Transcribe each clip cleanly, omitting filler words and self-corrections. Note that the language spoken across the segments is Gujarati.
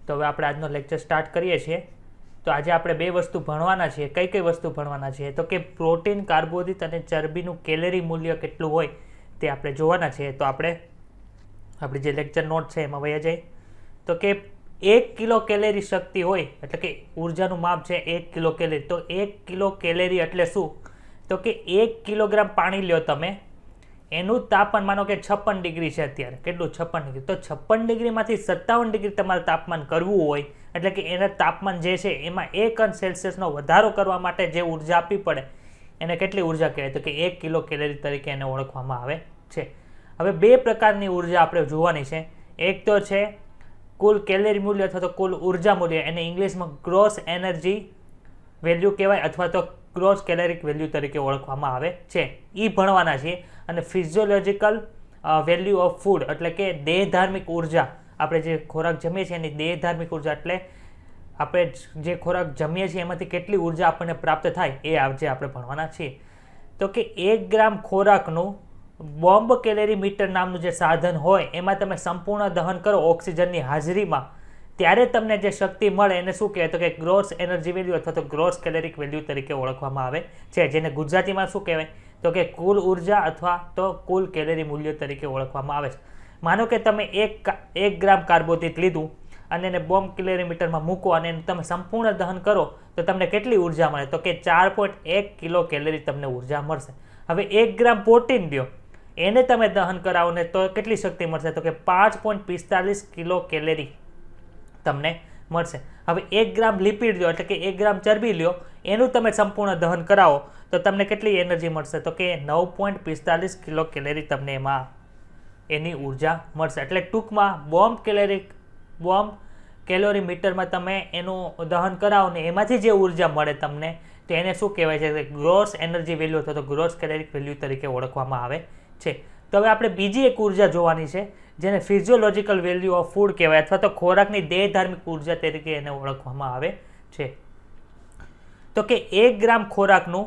તો હવે આપણે આજનો લેક્ચર સ્ટાર્ટ કરીએ છીએ। તો આજે આપણે બે વસ્તુ ભણવાના છીએ। કઈ કઈ વસ્તુ ભણવાના છીએ તો કે પ્રોટીન, કાર્બોદિત અને ચરબીનું કેલરી મૂલ્ય કેટલું હોય તે આપણે જોવાના છીએ। તો આપણે આપણી જે લેક્ચર નોટ છે એમાં વયા જઈએ તો કે 1 કિલો કેલરી શક્તિ હોય એટલે કે ઉર્જાનું માપ છે 1 કિલો કેલરી। તો 1 કિલો કેલરી એટલે શું તો કે 1 કિલોગ્રામ પાણી લ્યો તમે, એનું તાપમાન માનો કે 56 ડિગ્રી છે અત્યારે, કેટલું 56 ડિગ્રી, તો 56 ડિગ્રીમાંથી 57 ડિગ્રી તમારે તાપમાન કરવું હોય એટલે કે એના તાપમાન જે છે એમાં 1 અંશ સેલ્સિયસનો વધારો કરવા માટે જે ઉર્જા આપવી પડે એને કેટલી ઉર્જા કહેવાય તો કે 1 કિલો કેલરી તરીકે એને ઓળખવામાં આવે છે। હવે બે પ્રકારની ઉર્જા આપણે જોવાની છે। એક તો છે કુલ કેલરી મૂલ્ય અથવા તો કુલ ઉર્જા મૂલ્ય, એને ઇંગ્લિશમાં ગ્રોસ એનર્જી વેલ્યુ કહેવાય અથવા તો ગ્રોસ કેલરિક વેલ્યુ તરીકે ઓળખવામાં આવે છે, એ ભણવાના છીએ। અને ફિઝિયોલોજિકલ વેલ્યુ ઓફ ફૂડ એટલે કે દેહધાર્મિક ઉર્જા, આપણે જે ખોરાક જમીએ છીએ એની દેહધાર્મિક ઉર્જા એટલે આપણે જે ખોરાક જમીએ છીએ એમાંથી કેટલી ઉર્જા આપણને પ્રાપ્ત થાય એ આજે આપણે ભણવાના છીએ। તો કે 1 ગ્રામ ખોરાકનું બોમ્બ કેલરી મીટર નામનું જે સાધન હોય એમાં તમે સંપૂર્ણ દહન કરો ઓક્સિજનની હાજરીમાં, ત્યારે તમને જે શક્તિ મળે એને શું કહેવાય તો કે ગ્રોસ એનર્જી વેલ્યુ અથવા તો ગ્રોસ કેલરિક વેલ્યુ તરીકે ઓળખવામાં આવે છે, જેને ગુજરાતીમાં શું કહેવાય તો કે કુલ ઉર્જા અથવા તો કુલ કેલરી મૂલ્ય તરીકે ઓળખવામાં આવે છે। માનો કે તમે 1 ગ્રામ કાર્બોદિત લીધું અને એને બોમ્બ કેલરી મીટરમાં મૂકો અને એને તમે સંપૂર્ણ દહન કરો તો તમને કેટલી ઉર્જા મળે તો કે 4.1 કિલો કેલરી તમને ઉર્જા મળશે। હવે 1 ગ્રામ પ્રોટીન લ્યો, એને તમે દહન કરાવો ને તો કેટલી શક્તિ મળશે તો કે 5.45 કિલો કેલરી તમને મળશે। હવે 1 ગ્રામ લિપિડ લ્યો એટલે કે 1 ગ્રામ ચરબી લ્યો, એનું તમે સંપૂર્ણ દહન કરાવો તો તમને કેટલી એનર્જી મળશે તો કે 9.45 કિલો કેલરી તમને એમાં એની ઉર્જા મળશે। એટલે ટૂંકમાં બોમ્બ કેલોરી મીટરમાં તમે એનું દહન કરાવો ને એમાંથી જે ઉર્જા મળે તમને તો એને શું કહેવાય છે ગ્રોસ એનર્જી વેલ્યુ અથવા તો ગ્રોસ કેલરિક વેલ્યુ તરીકે ઓળખવામાં આવે છે। તો હવે આપણે બીજી એક ઉર્જા જોવાની છે જેને ફિઝિયોલોજિકલ વેલ્યુ ઓફ ફૂડ કહેવાય અથવા તો ખોરાકની દેહધાર્મિક ઉર્જા તરીકે એને ઓળખવામાં આવે છે। તો કે 1 ગ્રામ ખોરાકનું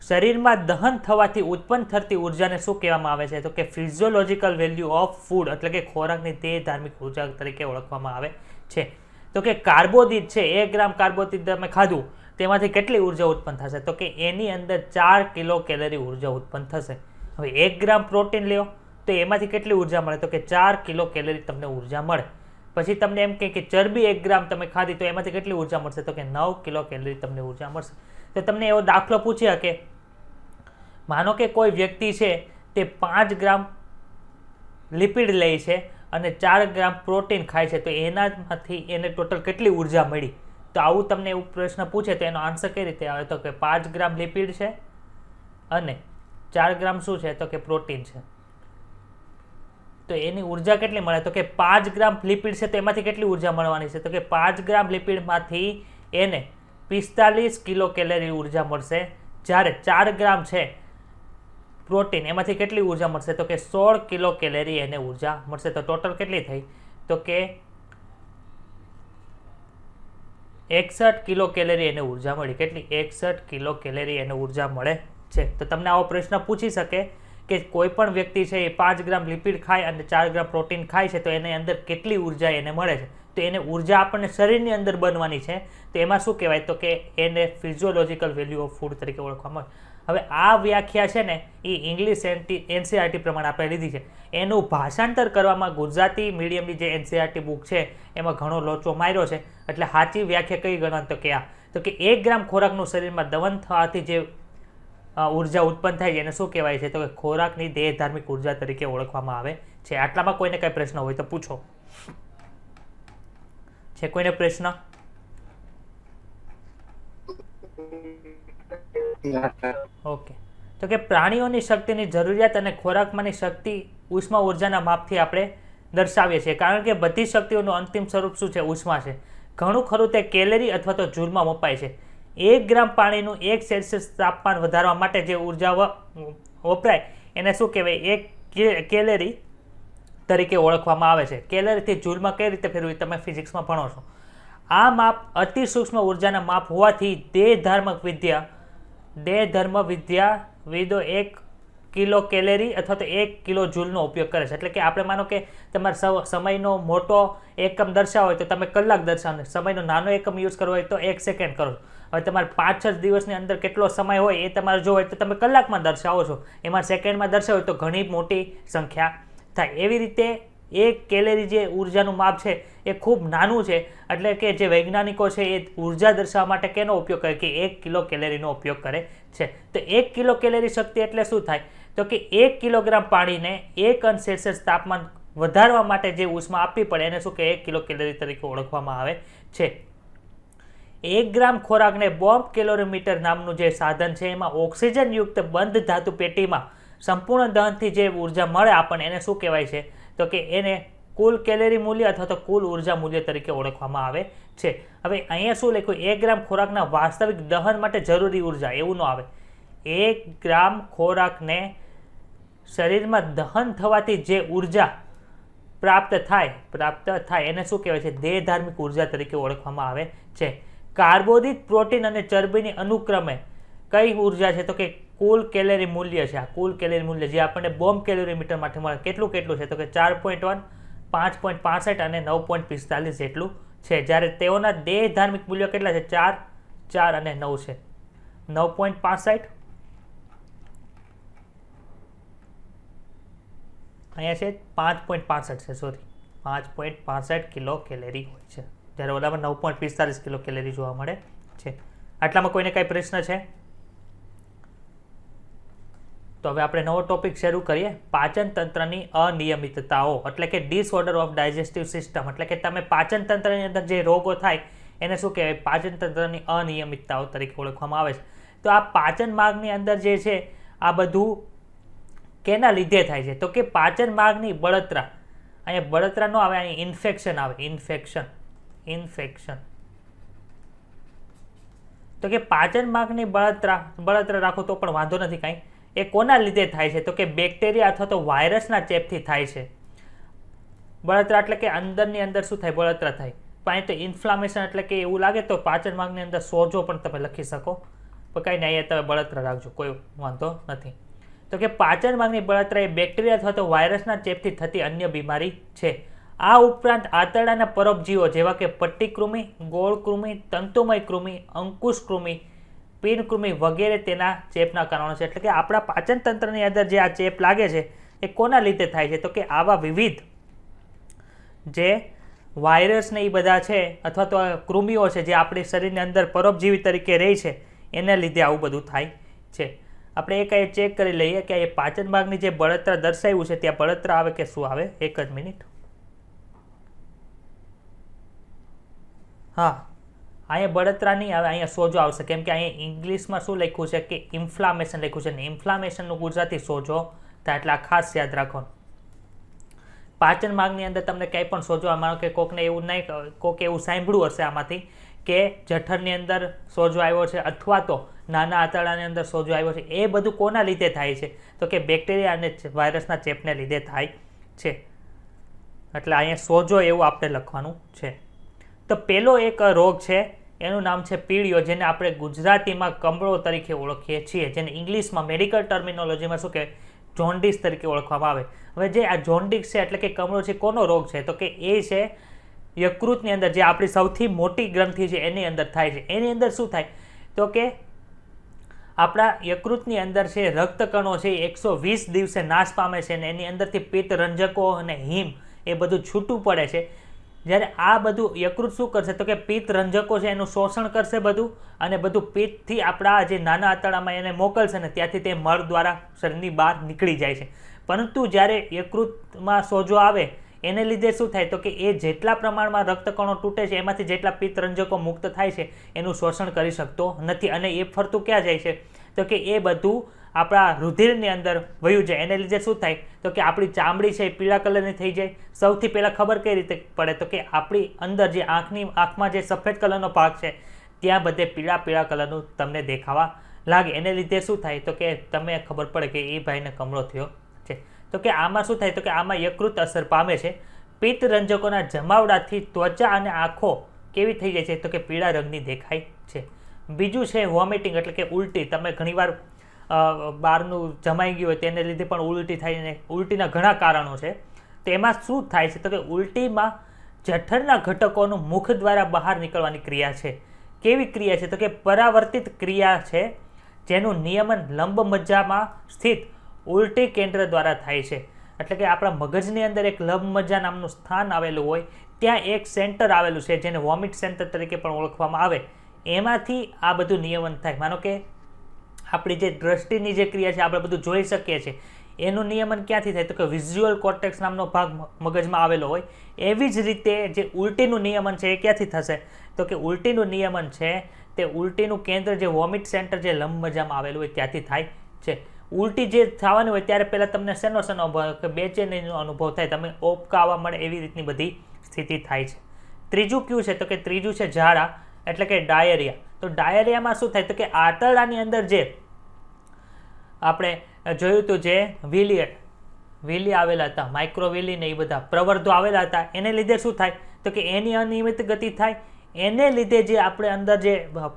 શરીરમાં દહન થવાથી ઉત્પન્ન થતી ઉર્જાને શું કહેવામાં આવે છે તો કે ફિઝિયોલોજિકલ વેલ્યુ ઓફ ફૂડ એટલે કે ખોરાકની દેહધાર્મિક ઉર્જા તરીકે ઓળખવામાં આવે છે। તો કે કાર્બોદિત છે, 1 ગ્રામ કાર્બોદિત તમે ખાધું તેમાંથી કેટલી ઉર્જા ઉત્પન્ન થશે તો કે એની અંદર 4 કિલો કેલરી ઉર્જા ઉત્પન્ન થશે। હવે 1 ગ્રામ પ્રોટીન લ્યો તો એમાંથી કેટલી ઉર્જા મળે તો કે 4 કિલો કેલરી તમને ઉર્જા મળે। પછી તમને એમ કહે કે ચરબી 1 ગ્રામ તમે ખાધી તો એમાંથી કેટલી ઉર્જા મળશે તો કે 9 કિલો કેલરી તમને ઉર્જા મળશે। તો તમને એવો દાખલો પૂછ્યા કે માનો કે કોઈ વ્યક્તિ છે તે 5 ગ્રામ લિપિડ લે છે અને 4 ગ્રામ પ્રોટીન ખાય છે તો એનામાંથી એને ટોટલ કેટલી ઉર્જા મળી, તો આવું તમને એવું પ્રશ્ન પૂછે તો એનો આન્સર કઈ રીતે આવે તો કે 5 ગ્રામ લિપિડ છે અને 4 ગ્રામ શું છે તો કે પ્રોટીન છે, તો એની ઉર્જા કેટલી મળે તો કે 5 ગ્રામ લિપિડ છે તો એમાંથી કેટલી ઉર્જા મળવાની છે તો કે 5 ગ્રામ લિપિડમાંથી એને 45 કિલો કેલરી ઉર્જા મળશે, જ્યારે 4 ગ્રામ છે પ્રોટીન એમાંથી કેટલી ઉર્જા મળશે તો કે 16 કિલો કેલરી એને ઉર્જા મળશે। તો ટોટલ કેટલી થઈ તો કે 61 કિલો કેલરી એને ઉર્જા મળી। કેટલી 61 કિલો કેલરી એને ઉર્જા મળે છે। તો તમને આવો પ્રશ્ન પૂછી શકે કે કોઈ પણ વ્યક્તિ છે એ 5 ગ્રામ લિપિડ ખાય અને 4 ગ્રામ પ્રોટીન ખાય છે તો એની અંદર કેટલી ઉર્જા એને મળે છે, તો એને ઉર્જા આપણને શરીરની અંદર બનવાની છે તો એમાં શું કહેવાય તો કે એને ફિઝિયોલોજિકલ વેલ્યુ ઓફ ફૂડ તરીકે ઓળખવામાં આવે। હવે આ વ્યાખ્યા છે ને એ ઇંગ્લિશ એનસીઆરટી પ્રમાણે આપણે લીધી છે, એનું ભાષાંતર કરવામાં ગુજરાતી મીડિયમની જે એનસીઆરટી બુક છે એમાં ઘણો લોચો માર્યો છે, એટલે સાચી વ્યાખ્યા કઈ ગણવાની તો કે આ તો કે 1 ગ્રામ ખોરાકનું શરીરમાં દહન થવાથી જે ઉર્જા ઉત્પન્ન થાય છે એને શું કહેવાય છે તો કે ખોરાકની દેહધાર્મિક ઉર્જા તરીકે ઓળખવામાં આવે છે। આટલામાં કોઈને કઈ પ્રશ્ન હોય તો પૂછો, છે કોઈને પ્રશ્ન? ઓકે, તો કે પ્રાણીઓની શક્તિની જરૂરિયાત અને ખોરાકમાંની શક્તિ ઉષ્મા ઉર્જાના માપથી આપણે દર્શાવીએ છીએ, કારણ કે બધી શક્તિઓનું અંતિમ સ્વરૂપ શું છે ઉષ્મા છે। ઘણું ખરું તે કેલરી અથવા તો જૂલમાં મપાય છે। 1 ગ્રામ પાણીનું 1 સેલ્સિયસ તાપમાન વધારવા માટે જે ઉર્જા વપરાય એને શું કહેવાય 1 કેલરી તરીકે ઓળખવામાં આવે છે। કેલરીથી જૂલમાં કઈ રીતે ફેરવી તમે ફિઝિક્સમાં ભણો છો। આ માપ અતિ સૂક્ષ્મ ઉર્જાના માપ હોવાથી દેહધર્મ વિદ્યાવિદો એક કિલો કેલેરી અથવા તો 1 કિલો જૂલનો ઉપયોગ કરે છે. એટલે કે આપણે માનો કે તમારે સમયનો મોટો એકમ દર્શાવો હોય તો તમે કલાક દર્શાવો, સમયનો નાનો એકમ યુઝ કરવો હોય તો 1 સેકન્ડ કરો. હવે તમારે 5-6 દિવસની અંદર કેટલો સમય હોય એ તમારે જો હોય તો તમે કલાકમાં દર્શાવો છો, એમાં સેકન્ડમાં દર્શાવો તો ઘણી મોટી સંખ્યા થાય. એવી રીતે 1 કેલેરી જે ઉર્જાનું માપ છે એ ખૂબ નાનું છે. એટલે કે જે વૈજ્ઞાનિકો છે એ ઉર્જા દર્શાવવા માટે કેનો ઉપયોગ કરે કે 1 કિલો કેલેરીનો ઉપયોગ કરે છે. તો 1 કિલો કેલેરી શક્તિ એટલે શું થાય તો કે 1 કિલોગ્રામ પાણીને 1 અંશ સેલ્સિયસ તાપમાન વધારવા માટે જે ઉષ્મા આપવી પડે એને શું કે 1 કિલો કેલેરી તરીકે ઓળખવામાં આવે છે. 1 ગ્રામ ખોરાકને બોમ્બ કેલોરીમીટર નામનું જે સાધન છે એમાં ઓક્સિજનયુક્ત બંધ ધાતુ પેટીમાં સંપૂર્ણ દહનથી જે ઉર્જા મળે આપણને એને શું કહેવાય છે તો કે એને કુલ કેલેરી મૂલ્ય અથવા તો કુલ ઉર્જા મૂલ્ય તરીકે ઓળખવામાં આવે છે. હવે અહીંયા શું લખ્યું 1 ગ્રામ ખોરાકના વાસ્તવિક દહન માટે જરૂરી ઉર્જા એવું ન આવે. 1 ગ્રામ ખોરાકને શરીરમાં દહન થવાથી જે ઉર્જા પ્રાપ્ત થાય એને શું કહેવાય છે દેહધાર્મિક ઉર્જા તરીકે ઓળખવામાં આવે છે. કાર્બોદિત, પ્રોટીન અને ચરબીની અનુક્રમે કઈ ઉર્જા છે તો કે કુલ કેલેરી મૂલ્ય છે. આ કુલ કેલેરી મૂલ્ય જે આપણને બોમ્બ કેલોરીમીટર માટે મળે કેટલું છે તો કે 4.1, 5.65 અને 9.45 જેટલું છે. જ્યારે તેઓના દેહધાર્મિક મૂલ્યો કેટલા છે 4, 4 અને 9 છે. 9.65 અહીંયા છે 5.65 છે, સોરી 5.65 કિલો કેલેરી હોય છે, જ્યારે ઓલામાં 9.45 કિલો કેલેરી જોવા મળે છે. આટલામાં કોઈને કાંઈ પ્રશ્ન છે તો હવે આપણે નવો ટોપિક શરૂ કરીએ. પાચન તંત્રની અનિયમિતતાઓ એટલે કે ડિસઓર્ડર ઓફ ડાયજેસ્ટિવ સિસ્ટમ. એટલે કે તમે પાચન તંત્રની અંદર જે રોગો થાય એને શું કહેવાય પાચન તંત્રની અનિયમિતતાઓ તરીકે ઓળખવામાં આવે છે. તો આ પાચન માર્ગની અંદર જે છે આ બધું કેના લીધે થાય છે તો કે પાચન માર્ગની બળતરા. અહીંયા બળતરા ન આવે, અહીંયા ઇન્ફેક્શન આવે. ઇન્ફેક્શન તો કે પાચન માર્ગની બળતરા રાખો તો પણ વાંધો નથી કાંઈ. એ કોના લીધે થાય છે તો કે બેક્ટેરિયા અથવા તો વાયરસના ચેપથી થાય છે. બળતરા એટલે કે અંદરની અંદર શું થાય બળતરા થાય. પણ અહીં તો ઇન્ફ્લામેશન એટલે કે એવું લાગે તો પાચન માર્ગની અંદર સોજો પણ તમે લખી શકો, પણ કાંઈ નહીં અહીંયા તમે બળતરા રાખજો, કોઈ વાંધો નથી. તો કે પાચન માર્ગની બળતરા એ બેક્ટેરિયા અથવા તો વાયરસના ચેપથી થતી અન્ય બીમારી છે. આ ઉપરાંત આંતરડાના પરોપજીવો જેવા કે પટ્ટીકૃમિ, ગોળકૃમિ, તંતુમય કૃમિ, અંકુશકૃમિ, પીનકૃમિ વગેરે તેના ચેપના કારણો છે. એટલે કે આપણા પાચન તંત્રની અંદર જે આ ચેપ લાગે છે એ કોના લીધે થાય છે તો કે આવા વિવિધ જે વાયરસ ને એ બધા છે અથવા તો કૃમિઓ છે જે આપણી શરીરની અંદર પરોપજીવી તરીકે રહે છે એના લીધે આવું બધું થાય છે. આપણે એક અહીં ચેક કરી લઈએ કે એ પાચન માર્ગની જે બળતરા દર્શાવ્યું છે ત્યાં બળતરા આવે કે શું આવે. એક જ મિનિટ. હા, અહીંયા બળતરા નહીં આવે, અહીંયા સોજો આવશે, કેમ કે અહીંયા ઇંગ્લિશમાં શું લખ્યું છે કે ઇન્ફ્લામેશન લખ્યું છે ને ઇન્ફ્લામેશનનું ગુજરાતી સોજો થાય. એટલે આ ખાસ યાદ રાખો. પાચન માર્ગની અંદર તમને કંઈ પણ સોજો, માનો કે કોકને એવું નહીં, કોકે એવું સાંભળ્યું હશે આમાંથી કે જઠરની અંદર સોજો આવ્યો છે અથવા તો નાના આંતરડાની અંદર સોજો આવ્યો છે, એ બધું કોના લીધે થાય છે તો કે બેક્ટેરિયા અને વાયરસના ચેપને લીધે થાય છે. એટલે અહીંયા સોજો એવું આપણે લખવાનું છે. તો પેલો એક રોગ છે એનું નામ છે પીળિયો, જેને આપણે ગુજરાતીમાં કમળો તરીકે ઓળખીએ છીએ, જેને ઇંગ્લિશમાં મેડિકલ ટર્મિનોલોજીમાં શું કહેવાય જોન્ડિસ તરીકે ઓળખવામાં આવે. હવે જે આ જોન્ડિસ છે એટલે કે કમળો છે કોનો રોગ છે તો કે એ છે યકૃતની અંદર, જે આપણી સૌથી મોટી ગ્રંથિ છે એની અંદર થાય છે. એની અંદર શું થાય તો કે આપણા યકૃતની અંદર છે રક્તકણો છે 120 દિવસે નાશ પામે છે અને એની અંદરથી પિત્ત, રંજકો અને હિમ એ બધું છૂટું પડે છે. જ્યારે આ બધું યકૃત શું કરશે તો કે પિત્ત, રંજકો છે એનું શોષણ કરશે બધું, અને બધું પિત્તથી આપણા જે નાના આંતરડામાં એને મોકલશે ને ત્યાંથી તે મળ દ્વારા શરીરની બહાર નીકળી જાય છે. પરંતુ જ્યારે યકૃતમાં સોજો આવે એને લીધે શું થાય તો કે એ જેટલા પ્રમાણમાં રક્તકણો તૂટે છે એમાંથી જેટલા પિત્ત, રંજકો મુક્ત થાય છે એનું શોષણ કરી શકતો નથી, અને એ ફરતું ક્યાં જાય છે તો કે એ બધું આપણા રુધિરની અંદર વયું જાય. એને લીધે શું થાય તો કે આપણી ચામડી છે એ પીળા કલરની થઈ જાય. સૌથી પહેલાં ખબર કઈ રીતે પડે તો કે આપણી અંદર જે આંખમાં જે સફેદ કલરનો ભાગ છે ત્યાં બધે પીળા પીળા કલરનું તમને દેખાવા લાગે. એને લીધે શું થાય તો કે તમે ખબર પડે કે એ ભાઈને કમળો થયો છે. તો કે આમાં શું થાય તો કે આમાં યકૃત અસર પામે છે. પિત્ત, રંજકોના જમાવડાથી ત્વચા અને આંખો કેવી થઈ જાય છે તો કે પીળા રંગની દેખાય છે. બીજું છે વોમિટિંગ એટલે કે ઉલટી. તમે ઘણીવાર બહારનું જમાઈ ગયું હોય તેને લીધે પણ ઉલટી થાય ને ઉલટીના ઘણા કારણો છે. તો એમાં શું થાય છે તો કે ઉલટીમાં જઠરના ઘટકોનું મુખ દ્વારા બહાર નીકળવાની ક્રિયા છે. કેવી ક્રિયા છે તો કે પરાવર્તિત ક્રિયા છે, જેનું નિયમન લંબ મજ્જામાં સ્થિત ઉલટી કેન્દ્ર દ્વારા થાય છે. એટલે કે આપણા મગજની અંદર એક લંબ મજ્જા નામનું સ્થાન આવેલું હોય, ત્યાં એક સેન્ટર આવેલું છે જેને વોમિટ સેન્ટર તરીકે પણ ઓળખવામાં આવે. એમાંથી આ બધું નિયમન થાય. માનો કે આપણી જે દ્રષ્ટિની જે ક્રિયા છે આપણે બધું જોઈ શકીએ છીએ, એનું નિયમન ક્યાંથી થાય તો કે વિઝ્યુઅલ કોર્ટેક્સ નામનો ભાગ મગજમાં આવેલો હોય. એવી જ રીતે જે ઉલટીનું નિયમન છે એ ક્યાંથી થશે તો કે ઉલટીનું નિયમન છે તે ઉલટીનું કેન્દ્ર જે વોમિટ સેન્ટર જે લંબ મજ્જામાં આવેલું હોય ત્યાંથી થાય છે. ઉલટી જે થવાની હોય ત્યારે પહેલાં તમને શેનો અનુભવ કે બેચેનીનો અનુભવ થાય, તમે ઓપકા આવવા મળે, એવી રીતની બધી સ્થિતિ થાય છે. ત્રીજું કયું છે તો કે ત્રીજું છે ઝાડા એટલે કે ડાયરિયા. તો ડાયરિયામાં શું થાય તો કે આંતરડાની અંદર જે આપણે જોયું હતું જે વિલી આવેલા હતા, માઇક્રોવિલી ને એ બધા પ્રવર્ધો આવેલા હતા, એને લીધે શું થાય તો કે એની અનિયમિત ગતિ થાય. એને લીધે જે આપણે અંદર જે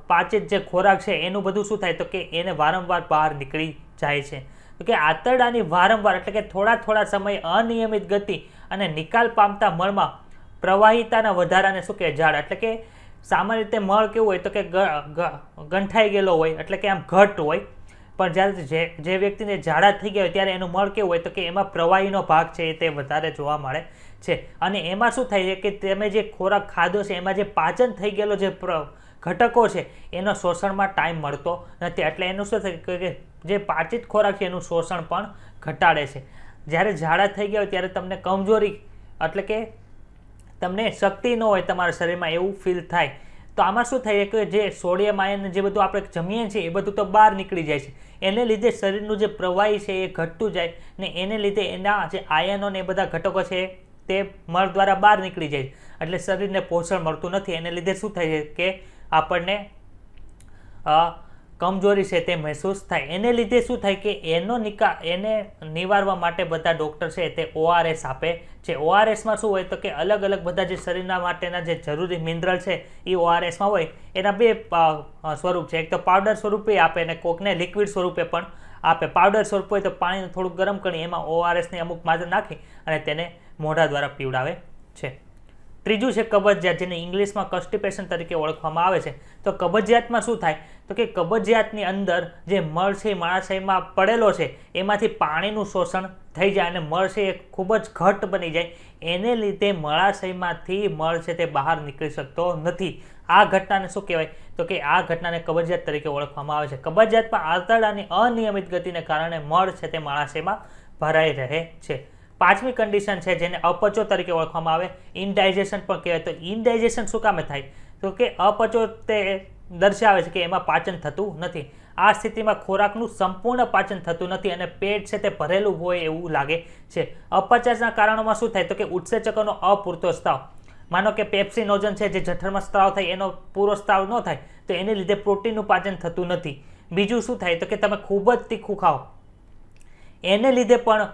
પાચિત જે ખોરાક છે એનું બધું શું થાય તો કે એને વારંવાર બહાર નીકળી જાય છે. તો કે આંતરડાની વારંવાર એટલે કે થોડા સમય અનિયમિત ગતિ અને નિકાલ પામતા મળમાં પ્રવાહિતાના વધારાને શું કહે ઝાડા. એટલે કે સામાન્ય રીતે મળ કેવું હોય તો કે ગંઠાઈ ગયેલો હોય એટલે કે આમ ઘટ હોય, પણ જ્યારે જે વ્યક્તિને ઝાડા થઈ ગયા હોય ત્યારે એનું મળ કેવું હોય તો કે એમાં પ્રવાહીનો ભાગ છે તે વધારે જોવા મળે છે. અને એમાં શું થાય છે કે તમે જે ખોરાક ખાધો છે એમાં જે પાચન થઈ ગયેલો જે ઘટકો છે એનો શોષણમાં ટાઈમ મળતો નથી. એટલે એનું શું થાય કે જે પાચિત ખોરાક છે એનું શોષણ પણ ઘટાડે છે. જ્યારે ઝાડા થઈ ગયા હોય ત્યારે તમને કમજોરી એટલે કે તમને શક્તિ ન હોય તમારા શરીરમાં એવું ફીલ થાય. તો આમાં શું થાય કે જે સોડિયમ આયન જે બધું આપણે જમીએ છીએ એ બધું તો બહાર નીકળી જાય છે. એને લીધે શરીરનું જે પ્રવાહી છે એ ઘટતું જાય ને એને લીધે એના જે આયનો ને એ બધા ઘટકો છે તે મળ દ્વારા બહાર નીકળી જાય. એટલે શરીરને પોષણ મળતું નથી. એને લીધે શું થાય છે કે આપણને કમજોરી છે તે મહેસૂસ થાય. એને લીધે શું થાય કે એને નિવારવા માટે બધા ડૉક્ટર છે તે ORS આપે છે. ORSમાં શું હોય તો કે અલગ અલગ બધા જે શરીરના માટેના જે જરૂરી મિનરલ છે એ ORSમાં હોય. એના બે સ્વરૂપ છે, એક તો પાવડર સ્વરૂપે આપે અને કોકને લિક્વિડ સ્વરૂપે પણ આપે. પાવડર સ્વરૂપ હોય તો પાણીને થોડુંક ગરમ કરી એમાં ORSની અમુક માત્રા નાખી અને તેને મોઢા દ્વારા પીવડાવે છે. ત્રીજું છે કબજિયાત, જેને ઇંગ્લિશમાં કન્સ્ટિપેશન તરીકે ઓળખવામાં આવે છે. તો કબજિયાતમાં શું થાય તો કે કબજિયાતની અંદર જે મળ છે મળાશયમાં પડેલો છે એમાંથી પાણીનું શોષણ થઈ જાય અને મળ છે એ ખૂબ જ ઘટ્ટ બની જાય. એને લીધે મળાશયમાંથી મળ છે તે બહાર નીકળી શકતો નથી. આ ઘટનાને શું કહેવાય તો કે આ ઘટનાને કબજિયાત તરીકે ઓળખવામાં આવે છે. કબજિયાતમાં આંતરડાની અનિયમિત ગતિને કારણે મળ છે તે મળાશયમાં ભરાઈ રહે છે. પાંચમી કન્ડિશન છે જેને અપચો તરીકે ઓળખવામાં આવે, ઇનડાઇજેશન પણ કહેવાય. તો ઇનડાઇજેશન શું કામે થાય તો કે અપચો તે દર્શાવે છે કે એમાં પાચન થતું નથી. આ સ્થિતિમાં ખોરાકનું સંપૂર્ણ પાચન થતું નથી અને પેટ છે તે ભરેલું હોય એવું લાગે છે. અપચાના કારણોમાં શું થાય તો કે ઉત્સેચકોનો અપૂરતો સ્ત્રાવ. માનો કે પેપ્સિનોજન છે જે જઠરમાં સ્ત્રાવ થાય એનો પૂરો સ્ત્રાવ ન થાય તો એને લીધે પ્રોટીનનું પાચન થતું નથી. બીજું શું થાય તો કે તમે ખૂબ જ તીખું ખાઓ, એને લીધે પણ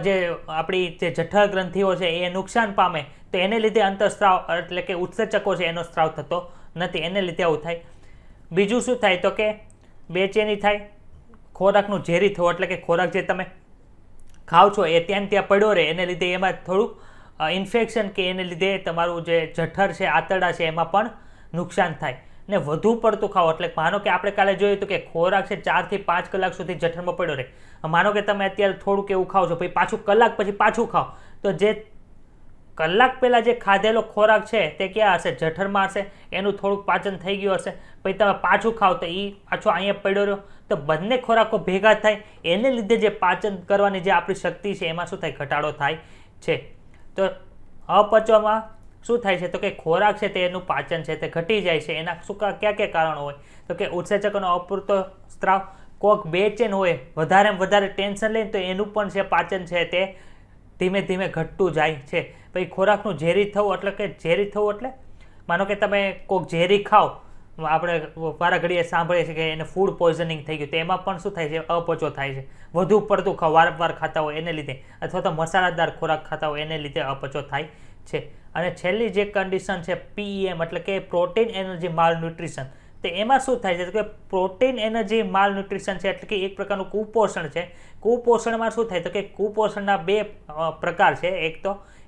જે આપણી જે જઠર ગ્રંથિઓ છે એ નુકસાન પામે તો એને લીધે અંતઃસ્ત્રાવ એટલે કે ઉત્સેચકો છે એનો સ્ત્રાવ થતો નથી. એને લીધે આવું થાય. બીજું શું થાય તો કે બેચેની થાય, ખોરાકનું ઝેરી થવું એટલે કે ખોરાક જે તમે ખાઓ છો એ ત્યાં પડ્યો રહે એને લીધે એમાં થોડુંક ઇન્ફેક્શન કે એને લીધે તમારું જે જઠર છે આંતરડા છે એમાં પણ નુકસાન થાય. ને વધુ પડતું ખાઓ એટલે માનો કે આપણે કાલે જોયું હતું કે ખોરાક છે 4 થી 5 કલાક સુધી જઠરમાં પડ્યો રહે. માનો કે તમે અત્યારે થોડુંક એવું ખાઓ છો પછી પાછું કલાક પછી પાછું ખાઓ તો જે કલાક પહેલાં જે ખાધેલો ખોરાક છે તે ક્યાં હશે જઠરમાં હશે, એનું થોડુંક પાચન થઈ ગયું હશે, પછી તમે પાછું ખાઓ તો એ પાછો અહીંયા પડ્યો રહ્યો તો બંને ખોરાકો ભેગા થાય એને લીધે જે પાચન કરવાની જે આપણી શક્તિ છે એમાં શું થાય ઘટાડો થાય છે. તો અપચવામાં શું થાય છે તો કે ખોરાક છે તેનું પાચન છે તે ઘટી જાય છે. એના શું ક્યાં કારણો હોય તો કે ઉત્સેચકોનો અપૂરતો સ્ત્રાવ, કોક બેચેન હોય વધારે ટેન્શન લઈને તો એનું પણ છે પાચન છે તે ધીમે ધીમે ઘટતું જાય છે. પછી ખોરાકનું ઝેરી થવું એટલે માનો કે તમે કોક ઝેરી ખાઓ, આપણે વારા ઘડીએ સાંભળીએ છીએ કે એને ફૂડ પોઈઝનિંગ થઈ ગયું તો એમાં પણ શું થાય છે અપચો થાય છે. વધુ પડતું ખાઓ વારંવાર ખાતા હોય એને લીધે અથવા તો મસાલાદાર ખોરાક ખાતા હોય એને લીધે અપચો થાય છે. અને છેલ્લી જે કન્ડિશન છે PEM એટલે કે પ્રોટીન એનર્જી માલ ન્યુટ્રિશન. તો એમાં શું થાય છે તો કે પ્રોટીન એનર્જી માલ ન્યુટ્રિશન છે, એટલે કે એક પ્રકારનું કુપોષણ છે. કુપોષણમાં શું થાય તો કે કુપોષણના બે પ્રકાર છે.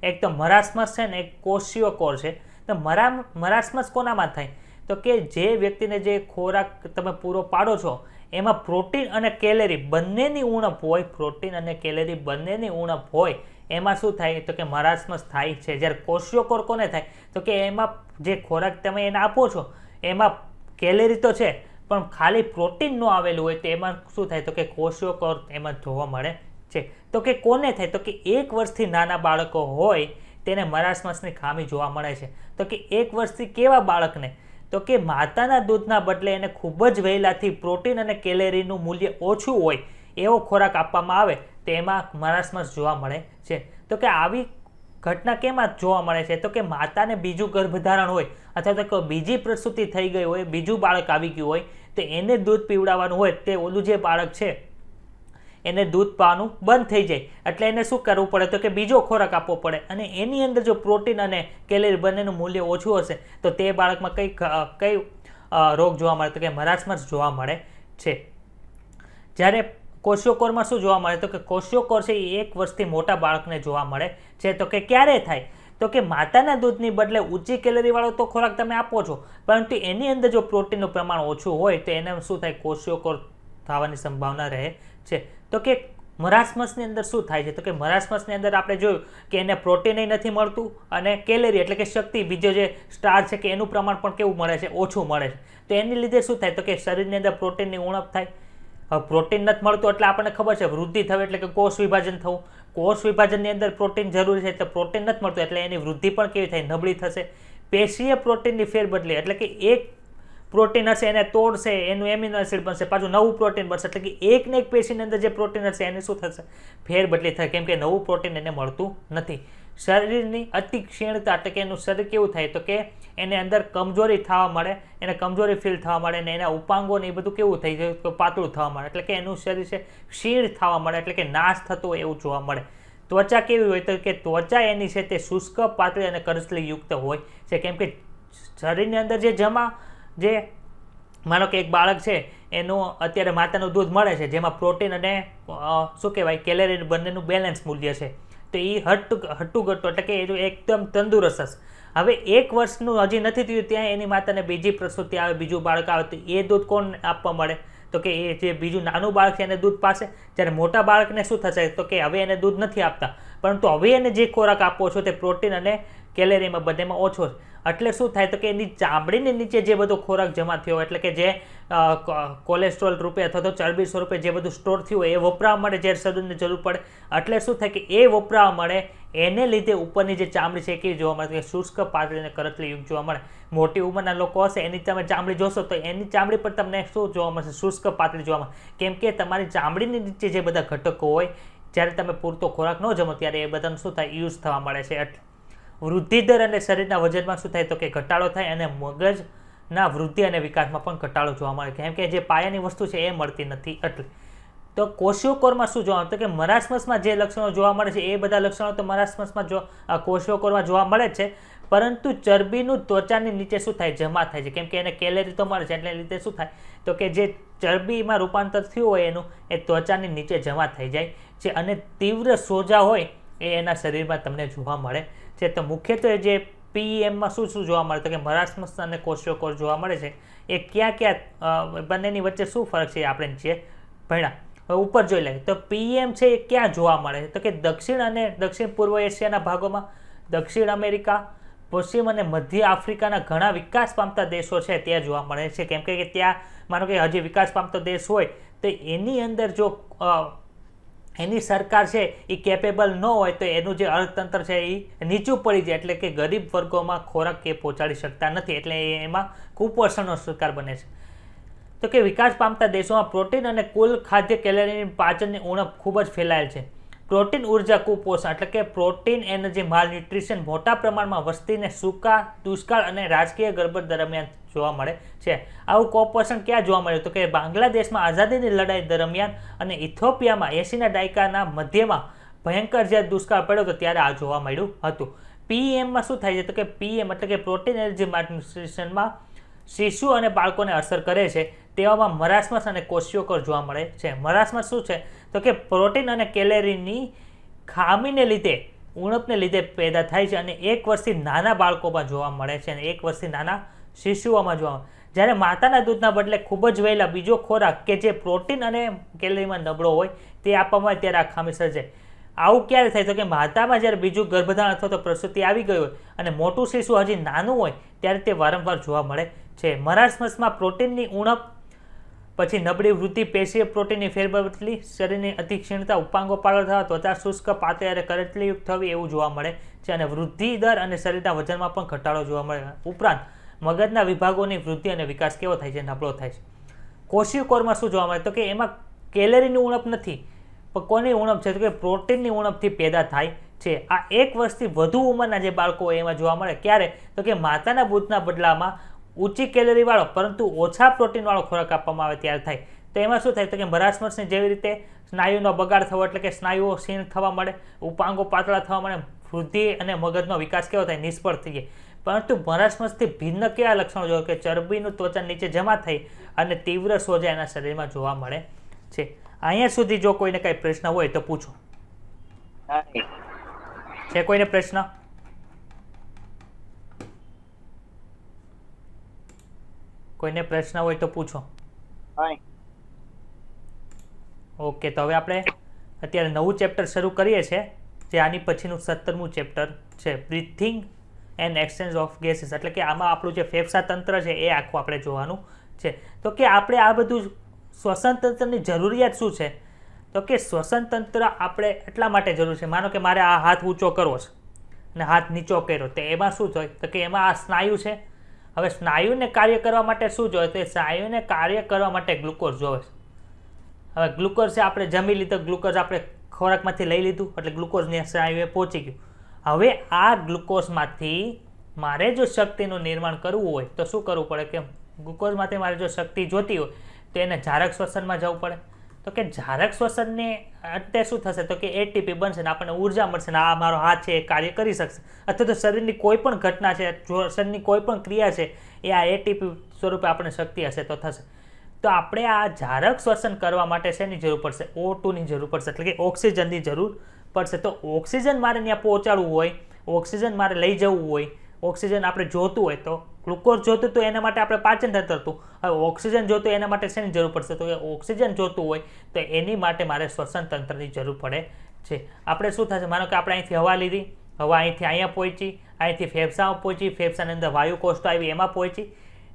એક તો મરાસ્મસ છે ને એક કોશિયો કોર છે. તો મરાસ્મસ કોનામાં થાય તો કે જે વ્યક્તિને જે ખોરાક તમે પૂરો પાડો છો એમાં પ્રોટીન અને કેલેરી બંનેની ઉણપ હોય, પ્રોટીન અને કેલેરી બંનેની ઉણપ હોય, એમાં શું થાય તો કે મરાસ્મસ થાય છે. જ્યારે કોશિયો કોર કોને થાય તો કે એમાં જે ખોરાક તમે એને આપો છો એમાં કેલેરી તો છે પણ ખાલી પ્રોટીન ન આવેલું હોય, તો એમાં શું થાય તો કે કોશિયો કોર એમાં જોવા મળે છે. તો કે કોને થાય તો કે 1 વર્ષથી નાના બાળકો હોય તેને મરાસ્મસની ખામી જોવા મળે છે. તો કે 1 વર્ષથી કેવા બાળકને તો કે માતાના દૂધના બદલે એને ખૂબ જ વહેલાથી પ્રોટીન અને કેલેરીનું મૂલ્ય ઓછું હોય એવો ખોરાક આપવામાં આવે તો એમાં મરાસ્મસ જોવા મળે છે. તો કે આવી ઘટના કેમાં જોવા મળે છે તો કે માતાને બીજું ગર્ભધારણ હોય અથવા તો બીજી પ્રસૂતિ થઈ ગઈ હોય, બીજું બાળક આવી ગયું હોય, તો એને દૂધ પીવડાવવાનું હોય, તે ઓલું જે બાળક છે એને દૂધ પાવાનું બંધ થઈ જાય, એટલે એને શું કરવું પડે તો કે બીજો ખોરાક આપવો પડે. અને એની અંદર જો પ્રોટીન અને કેલેરી બંનેનું મૂલ્ય ઓછું હશે તો તે બાળકમાં કઈ રોગ જોવા મળે તો કે મરાસ્મસ જોવા મળે છે. જ્યારે કોશિયો કોરમાં શું જોવા મળે તો કે કોશિયો કોર છે એ 1 વર્ષથી મોટા બાળકને જોવા મળે છે. તો કે ક્યારે થાય તો કે માતાના દૂધની બદલે ઊંચી કેલેરીવાળો તો ખોરાક તમે આપો છો, પરંતુ એની અંદર જો પ્રોટીનનું પ્રમાણ ઓછું હોય તો એને શું થાય કોશિયો કોર થવાની સંભાવના રહે છે. તો કે મરાસ્મસની અંદર શું થાય છે તો કે મરાસ્મસની અંદર આપણે જોયું કે એને પ્રોટીન નથી મળતું અને કેલેરી એટલે કે શક્તિ, બીજો જે સ્ટાર્ચ છે કે એનું પ્રમાણ પણ કેવું મળે છે ઓછું મળે છે. તો એની લીધે શું થાય તો કે શરીરની અંદર પ્રોટીનની ઉણપ થાય. પ્રોટીન નથી મળતું એટલે આપણને ખબર છે વૃદ્ધિ થવી એટલે કે કોષ વિભાજન થવું. કોષ વિભાજનની અંદર પ્રોટીન જરૂરી છે, તો પ્રોટીન નથી મળતું એટલે એની વૃદ્ધિ પણ કેવી થાય નબળી થશે. પેશીય પ્રોટીનની ફેરબદલી એટલે કે એક પ્રોટીન હશે એને તોડશે, એનું એમિનો એસિડ બનશે, પાછું નવું પ્રોટીન બનશે, એટલે કે એક ને એક પેશીની અંદર જે પ્રોટીન હશે એને શું થશે ફેરબદલી થાય, કેમ કે નવું પ્રોટીન એને મળતું નથી. શરીરની અતિ ક્ષીણતા એટલે કે એનું શરીર કેવું થાય તો કે એને અંદર કમજોરી થવા મળે, એને કમજોરી ફીલ થવા મળે, અને એના ઉપાંગો ને એ બધું કેવું થઈ જાય તો પાતળું થવા મળે, એટલે કે એનું શરીર છે ક્ષીણ થવા મળે, એટલે કે નાશ થતો હોય એવું જોવા મળે. ત્વચા કેવી હોય તો કે ત્વચા એની છે તે શુષ્ક, પાતળી અને કરચલી યુક્ત હોય છે, કેમ કે શરીરની અંદર જે માનો કે એક બાળક છે એનું અત્યારે માતાનું દૂધ મળે છે જેમાં પ્રોટીન અને શું કહેવાય કેલેરી બંનેનું બેલેન્સ મૂલ્ય છે, તો એ હટ્ટુઘટ્ટું એટલે કે એ એકદમ તંદુરસ્ત હશે. હવે 1 વર્ષનું હજી નથી થયું ત્યાં એની માતાને બીજી પ્રસૂતિ આવે, બીજું બાળક આવે, તો એ દૂધ કોણ આપવા મળે તો કે એ જે બીજું નાનું બાળક છે એને દૂધ પાશે. જ્યારે મોટા બાળકને શું થશે તો કે હવે એને દૂધ નથી આપતા, પરંતુ હવે એને જે ખોરાક આપવો છો તે પ્રોટીન અને કેલેરીમાં બંનેમાં ઓછો છે. એટલે શું થાય તો કે એની ચામડીની નીચે જે બધો ખોરાક જમા થયો એટલે કે જે કોલેસ્ટ્રોલ રૂપે અથવા તો ચરબી સ્વરૂપે જે બધું સ્ટોર થયું હોય એ વપરાવા મળે જ્યારે શરીરને જરૂર પડે. એટલે શું થાય કે એ વપરાવા મળે, એને લીધે ઉપરની જે ચામડી છે એ કેવી જોવા મળે કે શુષ્ક, પાતળી અને કરચલી યુક્ત જોવા મળે. મોટી ઉંમરના લોકો હશે એની તમે ચામડી જોશો તો એની ચામડી પર તમને શું જોવા મળશે શુષ્ક, પાતળી જોવા મળે, કેમ કે તમારી ચામડીની નીચે જે બધા ઘટકો હોય જ્યારે તમે પૂરતો ખોરાક ન જમો ત્યારે એ બધાનું શું થાય યુઝ થવા મળે છે. એટલે વૃદ્ધિ દર અને શરીરના વજનમાં શું થાય તો કે ઘટાડો થાય અને મગજના વૃદ્ધિ અને વિકાસમાં પણ ઘટાડો જોવા મળે, કેમ કે જે પાયાની વસ્તુ છે એ મળતી નથી. એટલે તો કોશિયો કોરમાં શું જોવા મળે તો કે મરાસ્મસમાં જે લક્ષણો જોવા મળે છે એ બધા લક્ષણો તો મરાસ્મસમાં કોશિયો કોરમાં જોવા મળે જ છે, પરંતુ ચરબીનું ત્વચાની નીચે શું થાય જમા થાય છે, કેમ કે એને કેલેરી તો મળે છે, એટલે લીધે શું થાય તો કે જે ચરબીમાં રૂપાંતર થયું હોય એનું એ ત્વચાની નીચે જમા થઈ જાય છે, અને તીવ્ર સોજા હોય એ એના શરીરમાં તમને જોવા મળે છે. તો મુખ્યત્વે જે પીએમમાં શું જોવા મળે તો કે મરાસ્મસ અને કોશિયો કોર જોવા મળે છે. એ ક્યાં બંનેની વચ્ચે શું ફરક છે આપણે જે ભણ્યા. હવે ઉપર જોઈ લઈએ તો પીએમ છે એ ક્યાં જોવા મળે તો કે દક્ષિણ અને દક્ષિણ પૂર્વ એશિયાના ભાગોમાં, દક્ષિણ અમેરિકા, પશ્ચિમ અને મધ્ય આફ્રિકાના ઘણા વિકાસ પામતા દેશો છે ત્યાં જોવા મળે છે, કેમ કે ત્યાં માનો કે હજી વિકાસ પામતો દેશ હોય તો એની અંદર જો એની સરકાર છે એ કેપેબલ ન હોય તો એનું જે અર્થતંત્ર છે એ નીચું પડી જાય, એટલે કે ગરીબ વર્ગોમાં ખોરાક એ પહોંચાડી શકતા નથી, એટલે એમાં કુપોષણનો શિકાર બને છે. તો કે વિકાસ પામતા દેશોમાં પ્રોટીન અને કુલ ખાદ્ય કેલેરીની પાચનની ઉણપ ખૂબ જ ફેલાયેલ છે. પ્રોટીન ઉર્જા કુપોષણ એટલે કે પ્રોટીન એનર્જી માલ ન્યુટ્રિશન મોટા પ્રમાણમાં વસ્તીને સૂકા, દુષ્કાળ અને રાજકીય ગડબડ દરમિયાન જોવા મળે છે. આવું કુપોષણ ક્યાં જોવા મળ્યું તો કે બાંગ્લાદેશમાં આઝાદીની લડાઈ દરમિયાન અને ઇથોપિયામાં 80ના દાયકાના મધ્યમાં ભયંકર જ્યારે દુષ્કાળ પડ્યો હતો ત્યારે આ જોવા મળ્યું હતું. પીએમમાં શું થાય છે તો કે પીએમ એટલે કે પ્રોટીન એનર્જી માલ ન્યુટ્રિશનમાં શિશુ અને બાળકોને અસર કરે છે તેવામાં મરાસમસ અને કોશિયોકોર જોવા મળે છે. મરાસમસ શું છે તો કે પ્રોટીન અને કેલેરીની ખામીને લીધે ઉણપને લીધે પેદા થાય છે અને 1 વર્ષથી નાના બાળકોમાં જોવા મળે છે અને 1 વર્ષથી નાના શિશુઓમાં જોવા મળે. જ્યારે માતાના દૂધના બદલે ખૂબ જ વહેલા બીજો ખોરાક કે જે પ્રોટીન અને કેલરીમાં નબળો હોય તે આપવામાં આવે ત્યારે આ ખામી સર્જાય. આવું ક્યારે થાય તો કે માતામાં જ્યારે બીજું ગર્ભધારણ અથવા તો પ્રસૂતિ આવી ગઈ હોય અને મોટું શિશુ હજી નાનું હોય ત્યારે તે વારંવાર જોવા મળે છે. મરાસમસમાં પ્રોટીનની ઉણપ, પછી નબળી વૃદ્ધિ, પેશીય પ્રોટીનની ફેરબદલી, શરીરની અતિક્ષીણતા, ઉપાંગો પાતળા થવા, ત્વચા શુષ્ક, પાતળી અને કરચલીયુક્ત થવી એવું જોવા મળે છે અને વૃદ્ધિ દર અને શરીરના વજનમાં પણ ઘટાડો જોવા મળે. ઉપરાંત મગજના વિભાગોની વૃદ્ધિ અને વિકાસ કેવો થાય છે? નબળો થાય છે. કોશિયોકોરમાં શું જોવા મળે તો કે એમાં કેલરીની ઉણપ નથી, પણ કોની ઉણપ છે તો કે પ્રોટીનની ઉણપથી પેદા થાય છે. આ 1 વર્ષથી વધુ ઉંમરના જે બાળકો હોય એમાં જોવા મળે. ક્યારે તો કે માતાના દૂધના બદલામાં ઊંચી કેલરીવાળો પરંતુ ઓછા પ્રોટીનવાળો ખોરાક આપવામાં આવે ત્યારે થાય. તો એમાં શું થાય તો કે મરાસમસની જેવી રીતે સ્નાયુનો બગાડ થવો એટલે કે સ્નાયુઓ ક્ષીણ થવા મળે, ઉપાંગો પાતળા થવા મળે, વૃદ્ધિ અને મગજનો વિકાસ કેવો થાય? નિષ્ફળ થઈ જાય. પરંતુ મરાસમસથી ભિન્ન કેવા લક્ષણો જોવા કે ચરબીનું ત્વચા નીચે જમા થઈ અને તીવ્ર સોજા એના શરીરમાં જોવા મળે છે. અહીંયા સુધી જો કોઈને કંઈ પ્રશ્ન હોય તો પૂછો. છે કોઈને પ્રશ્ન? કોઈને પ્રશ્ન હોય તો પૂછો. ઓકે, તો હવે આપણે અત્યારે નવું ચેપ્ટર શરૂ કરીએ છીએ જે આની પછીનું 17મું ચેપ્ટર છે, breathing and exchange of gases. એટલે કે આમાં આપણું જે ફેફસા તંત્ર છે એ આખું આપણે જોવાનું છે. તો કે આપણે આ બધું શ્વસન તંત્રની જરૂરિયાત શું છે તો કે શ્વસન તંત્ર આપણે એટલા માટે જરૂર છે. માનો કે મારે આ હાથ ઊંચો કરવો છે અને હાથ નીચો કર્યો, તો એમાં શું જોઈએ તો કે એમાં આ સ્નાયુ છે. હવે સ્નાયુને કાર્ય કરવા માટે શું જોઈએ તો સ્નાયુને કાર્ય કરવા માટે ગ્લુકોઝ જોવે છે. હવે ગ્લુકોઝ છે, આપણે જમી લીધું, ગ્લુકોઝ આપણે ખોરાકમાંથી લઈ લીધું એટલે ગ્લુકોઝની સ્નાયુએ પહોંચી ગયું. હવે આ ગ્લુકોઝમાંથી મારે જો શક્તિનું નિર્માણ કરવું હોય તો શું કરવું પડે કે ગ્લુકોઝમાંથી મારે જો શક્તિ જોતી હોય તો એને જારક શ્વસનમાં જવું પડે. તો કે જારક શ્વસનને અંતે શું થશે તો કે એટીપી બનશે ને આપણને ઉર્જા મળશે ને આ મારો હાથ છે એ કાર્ય કરી શકશે. અથવા તો શરીરની કોઈ પણ ઘટના છે, શરીરની કોઈ પણ ક્રિયા છે એ આ એટીપી સ્વરૂપે આપણને શક્તિ હશે તો થશે. તો આપણે આ જારક શ્વસન કરવા માટે શેની જરૂર પડશે? O2ની જરૂર પડશે, એટલે કે ઓક્સિજનની જરૂર પડશે. તો ઓક્સિજન મારે ત્યાં પહોંચાડવું હોય, ઓક્સિજન મારે લઈ જવું હોય, ઓક્સિજન આપણે જોતું હોય તો ગ્લુકોઝ જોતું તો એના માટે આપણે પાચન તંત્ર હતું. હવે ઓક્સિજન જોતું એના માટે શેની જરૂર પડશે તો કે ઓક્સિજન જોતું હોય તો એની માટે મારે શ્વસન તંત્રની જરૂર પડે છે. આપણે શું થશે, માનો કે આપણે અહીંથી હવા લીધી, હવા અહીંથી અહીંયા પહોંચી, અહીંથી ફેફસામાં પહોંચી, ફેફસાની અંદર વાયુકોષ્ઠો આવી એમાં પહોંચી,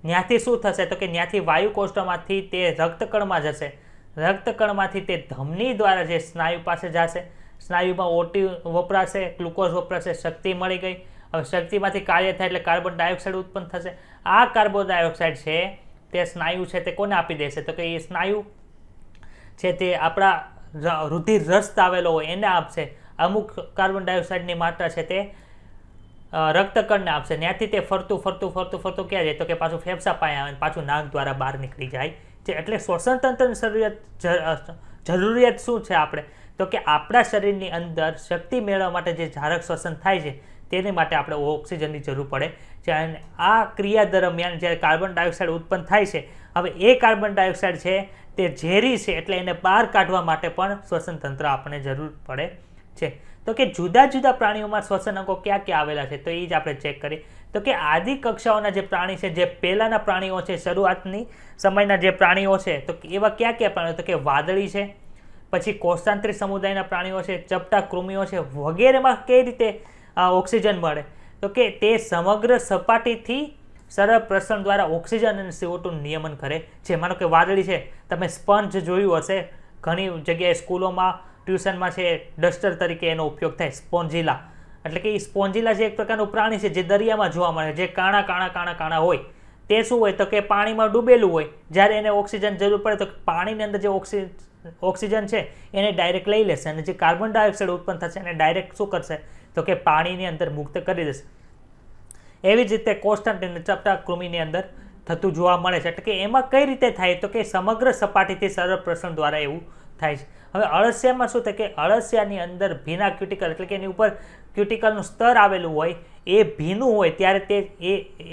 ત્યાંથી શું થશે તો કે ત્યાંથી વાયુકોષ્ઠમાંથી તે રક્તકણમાં જશે, રક્તકણમાંથી તે ધમની દ્વારા જે સ્નાયુ પાસે જશે, સ્નાયુમાં O2 વપરાશે, ગ્લુકોઝ વપરાશે, શક્તિ મળી ગઈ. હવે શક્તિમાંથી કાર્ય થાય એટલે કાર્બન ડાયોક્સાઇડ ઉત્પન્ન થશે. આ કાર્બન ડાયોક્સાઇડ છે તે સ્નાયુ છે તે કોને આપી દેશે તો કે એ સ્નાયુ છે તે આપણા રુધિર રસ્ત આવેલો હોય એને આપશે. અમુક કાર્બન ડાયોક્સાઇડની માત્રા છે તે રક્તકણને આપશે. ત્યાંથી તે ફરતું ફરતું ફરતું ફરતું ક્યાં જાય તો કે પાછું ફેફસા પાસે આવે પાછું નાક દ્વારા બહાર નીકળી જાય છે. એટલે શ્વસન તંત્રની જરૂરિયાત શું છે આપણે તો કે આપણા શરીરની અંદર શક્તિ મેળવવા માટે જે જારક શ્વસન થાય છે તેની માટે આપણે ઓક્સિજનની જરૂર પડે છે. અને આ ક્રિયા દરમિયાન જ્યારે કાર્બન ડાયોક્સાઇડ ઉત્પન્ન થાય છે, હવે એ કાર્બન ડાયોક્સાઇડ છે તે ઝેરી છે એટલે એને બહાર કાઢવા માટે પણ શ્વસન તંત્ર આપણને જરૂર પડે છે. તો કે જુદા જુદા પ્રાણીઓમાં શ્વસન અંગો ક્યાં ક્યાં આવેલા છે તો એ જ આપણે ચેક કરીએ. તો કે આદિ કક્ષાઓના જે પ્રાણી છે, જે પહેલાંના પ્રાણીઓ છે, શરૂઆતની સમયના જે પ્રાણીઓ છે તો એવા ક્યાં ક્યાં પ્રાણીઓ તો કે વાદળી છે, પછી કોષાંતરી સમુદાયના પ્રાણીઓ છે, ચપટા કૃમિઓ છે, વગેરેમાં કઈ રીતે ઓક્સિજન મળે તો કે તે સમગ્ર સપાટીથી સરળ પ્રસરણ દ્વારા ઓક્સિજન અને CO2 નિયમન કરે છે. માનો કે વાદળી છે, તમે સ્પંજ જોયું હશે, ઘણી જગ્યાએ સ્કૂલોમાં ટ્યુશનમાં છે ડસ્ટર તરીકે એનો ઉપયોગ થાય, સ્પોન્જીલા. એટલે કે એ સ્પોન્જીલા જે એક પ્રકારનું પ્રાણી છે જે દરિયામાં જોવા મળે, જે કાણા કાણા કાણા કાણા હોય, તે શું હોય તો કે પાણીમાં ડૂબેલું હોય. જ્યારે એને ઓક્સિજન જરૂર પડે તો પાણીની અંદર જે ઓક્સિજન છે એને ડાયરેક્ટ લઈ લેશે અને જે કાર્બન ડાયોક્સાઇડ ઉત્પન્ન થશે એને ડાયરેક્ટ શું કરશે તો કે પાણીની અંદર મુક્ત કરી દેશે. એવી જ રીતે કોન્સ્ટન્ટ અને ચપટા કૃમિની અંદર થતું જોવા મળે છે. એટલે કે એમાં કઈ રીતે થાય તો કે સમગ્ર સપાટીથી સરળ પ્રસરણ દ્વારા એવું થાય છે. હવે અળસિયામાં શું થાય કે અળસિયાની અંદર ભીના ક્યુટિકલ એટલે કે એની ઉપર ક્યુટિકલનું સ્તર આવેલું હોય એ ભીનું હોય ત્યારે તે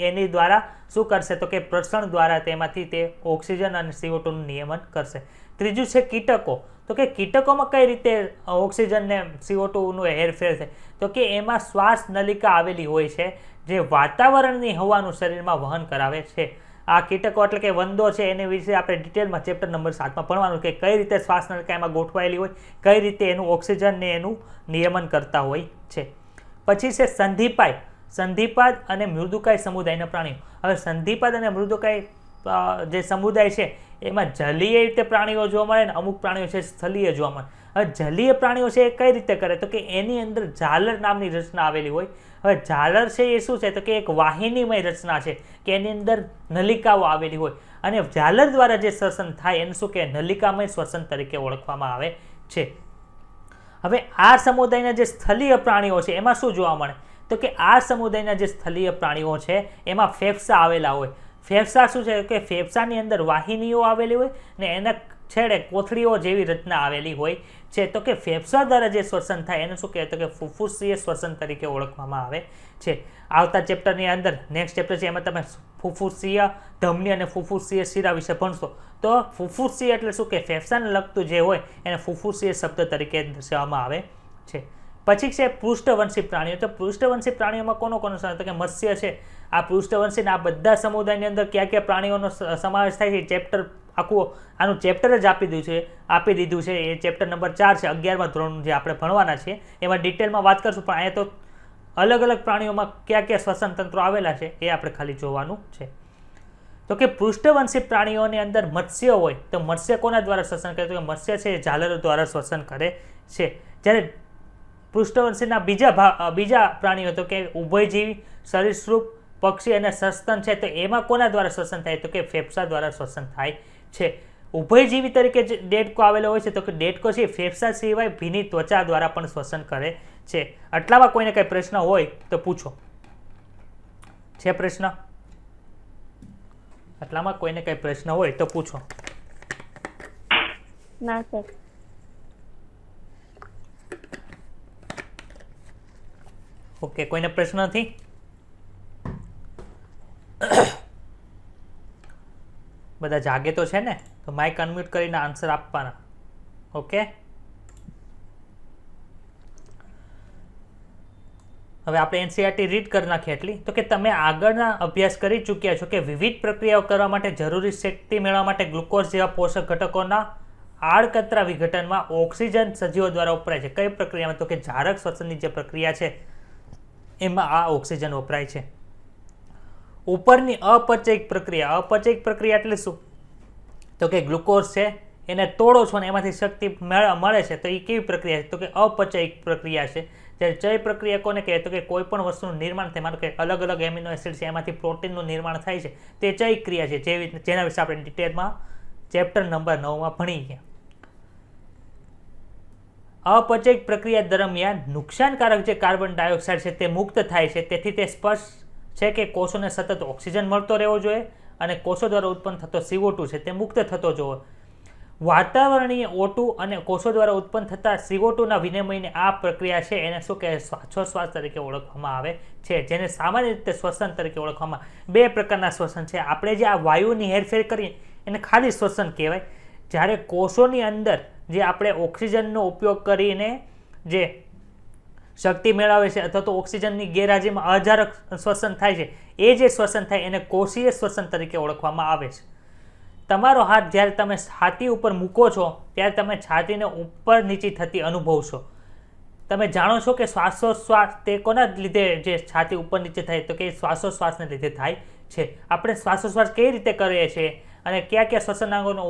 એની દ્વારા શું કરશે તો કે પ્રસરણ દ્વારા તેમાંથી તે ઓક્સિજન અને CO2 નું નિયમન કરશે. ત્રીજું છે કીટકો. તો કે કીટકોમાં કઈ રીતે ઓક્સિજન ને CO2 નું હેરફેર થાય તો કે એમાં શ્વાસ નલિકા આવેલી હોય છે જે વાતાવરણની હવાનું શરીરમાં વહન કરાવે છે. આ કીટકો એટલે કે વંદો છે એની વિશે આપણે ડિટેલમાં ચેપ્ટર નંબર 7માં ભણવાનું કે કઈ રીતે શ્વાસ નલિકા એમાં ગોઠવાયેલી હોય, કઈ રીતે એનું ઓક્સિજન ને એનું નિયમન કરતા હોય છે. પછી છે સંધિપાદ. સંધિપાદ અને મૃદુકાય સમુદાયના પ્રાણીઓ. હવે સંધિપાદ અને મૃદુકાય જે સમુદાય છે એમાં જલીય રીતે પ્રાણીઓ જોવા મળે ને અમુક પ્રાણીઓ છે સ્થલીય જોવા મળે. હવે જલીય પ્રાણીઓ છે એ કઈ રીતે કરે તો કે એની અંદર ઝાલર નામની રચના આવેલી હોય. હવે ઝાલર છે એ શું છે તો કે એક વાહિનીમય રચના છે કે એની અંદર નલિકાઓ આવેલી હોય અને ઝાલર દ્વારા જે શ્વસન થાય એને શું કે નલિકામય શ્વસન તરીકે ઓળખવામાં આવે છે. હવે આ સમુદાયના જે સ્થલીય પ્રાણીઓ છે એમાં શું જોવા મળે તો કે આ સમુદાયના જે સ્થલીય પ્રાણીઓ છે એમાં ફેફસા આવેલા હોય. ફેફસા શું છે કે ફેફસાની અંદર વાહિનીઓ આવેલી હોય ને એના છેડે કોથળીઓ જેવી રચના આવેલી હોય છે. તો કે ફેફસા દ્વારા જે શ્વસન થાય એને શું કહેવાય તો કે ફુફ્ફુસીય શ્વસન તરીકે ઓળખવામાં આવે છે. આવતા ચેપ્ટરની અંદર નેક્સ્ટ ચેપ્ટર છે એમાં તમે ફુફ્ફુસીય ધમની અને ફુફ્ફુસીય શિરા વિશે ભણશો. તો ફુફ્ફુસીય એટલે શું કે ફેફસાને લગતું જે હોય એને ફુફ્ફુસીય શબ્દ તરીકે દર્શાવવામાં આવે છે. પછી છે પૃષ્ઠવંશી પ્રાણીઓ. તો પૃષ્ઠવંશી પ્રાણીઓમાં કોનો તો કે મત્સ્ય છે. આ પૃષ્ઠવંશીના આ બધા સમુદાયની અંદર કયા કયા પ્રાણીઓનો સમાવેશ થાય છે ચેપ્ટર આખું આનું ચેપ્ટર જ આપી દીધું છે. એ ચેપ્ટર નંબર 4 છે 11મા ધોરણનું જે આપણે ભણવાના છે એમાં ડિટેલમાં વાત કરશું. પણ અહીંયા તો અલગ અલગ પ્રાણીઓમાં કયા કયા શ્વસન તંત્રો આવેલા છે એ આપણે ખાલી જોવાનું છે. તો કે પૃષ્ઠવંશી પ્રાણીઓની અંદર મત્સ્ય હોય તો મત્સ્ય કોના દ્વારા શ્વસન કરે તો કે મત્સ્ય છે ઝાલરો દ્વારા શ્વસન કરે છે. જ્યારે પૃષ્ઠવંશીના બીજા પ્રાણીઓ તો કે ઉભયજીવી, સરીસૃપ, પક્ષી અને સસ્તન છે તો એમાં કોના દ્વારા શ્વસન થાય તો કે ફેફસા દ્વારા શ્વસન થાય છે. ઉભયજીવી તરીકે જે દેડકો આવેલો હોય છે તો કે દેડકો છે ફેફસા સિવાય ભીની ત્વચા દ્વારા પણ શ્વસન કરે છે. આટલામાં કોઈને કઈ પ્રશ્ન હોય તો પૂછો. છે પ્રશ્ન? આટલામાં કોઈને કઈ પ્રશ્ન હોય તો પૂછો. ના સર. ઓકે, કોઈને પ્રશ્ન નથી? બધા જાગે તો છે ને? તો માઇક અનમ્યુટ કરીને આન્સર આપવાના. ઓકે, હવે આપણે એનસીઈઆરટી રીડ કરી નાખીએ એટલી. તો કે તમે આગળના અભ્યાસ કરી ચૂક્યા છો કે વિવિધ પ્રક્રિયાઓ કરવા માટે જરૂરી શક્તિ મેળવવા માટે ગ્લુકોઝ જેવા પોષક ઘટકોના આડકતરા વિઘટનમાં ઓક્સિજન સજીવો દ્વારા વપરાય છે. કઈ પ્રક્રિયામાં તો કે ઝારક શ્વસનની જે પ્રક્રિયા છે એમાં આ ઓક્સિજન વપરાય છે. ઉપરની અપચયિક પ્રક્રિયા. અપચયિક પ્રક્રિયા એટલે શું તો કે ગ્લુકોઝ છે એને તોડો છો ને એમાંથી શક્તિ મળે છે તો એ કેવી પ્રક્રિયા છે તો કે અપચયિક પ્રક્રિયા છે. જ્યારે ચય પ્રક્રિયા કોને કહેવાય તો કે કોઈ પણ વસ્તુનું નિર્માણ થાય, માનો કે અલગ અલગ એમિનો એસિડ છે એમાંથી પ્રોટીનનું નિર્માણ થાય છે તે ચય ક્રિયા છે જેના વિશે આપણે ડિટેલમાં ચેપ્ટર નંબર 9માં ભણી ગયા. અપચયિક પ્રક્રિયા દરમિયાન નુકસાનકારક જે કાર્બન ડાયોક્સાઇડ છે તે મુક્ત થાય છે. તેથી તે સ્પષ્ટ છે કે કોષોને સતત ઓક્સિજન મળતો રહેવો જોઈએ અને કોષો દ્વારા ઉત્પન્ન થતો CO2 છે તે મુક્ત થતો જોઈએ. વાતાવરણીય O2 અને કોષો દ્વારા ઉત્પન્ન થતા CO2 ના વિનિમયની આ પ્રક્રિયા છે એને શું કહેવાય શ્વાસોશ્વાસ તરીકે ઓળખવામાં આવે છે, જેને સામાન્ય રીતે શ્વસન તરીકે ઓળખવામાં. બે પ્રકારના શ્વસન છે. આપણે જે આ વાયુની હેરફેર કરીએ એને ખાલી શ્વસન કહેવાય. જ્યારે કોષોની અંદર જે આપણે ઓક્સિજનનો ઉપયોગ કરીને જે શક્તિ મેળવે છે અથવા તો ઓક્સિજનની ગેરહાજરીમાં અજારક શ્વસન થાય છે એ જે શ્વસન થાય એને કોષીય શ્વસન તરીકે ઓળખવામાં આવે છે. તમારો હાથ જ્યારે તમે છાતી ઉપર મૂકો છો ત્યારે તમે છાતીને ઉપર નીચી થતી અનુભવશો. તમે જાણો છો કે શ્વાસોશ્વાસ તે કોના લીધે જે છાતી ઉપર નીચે થાય તો કે શ્વાસોશ્વાસને લીધે થાય છે. આપણે શ્વાસોશ્વાસ કેવી રીતે કરીએ છીએ અને કયા કયા શ્વસનાંગોનો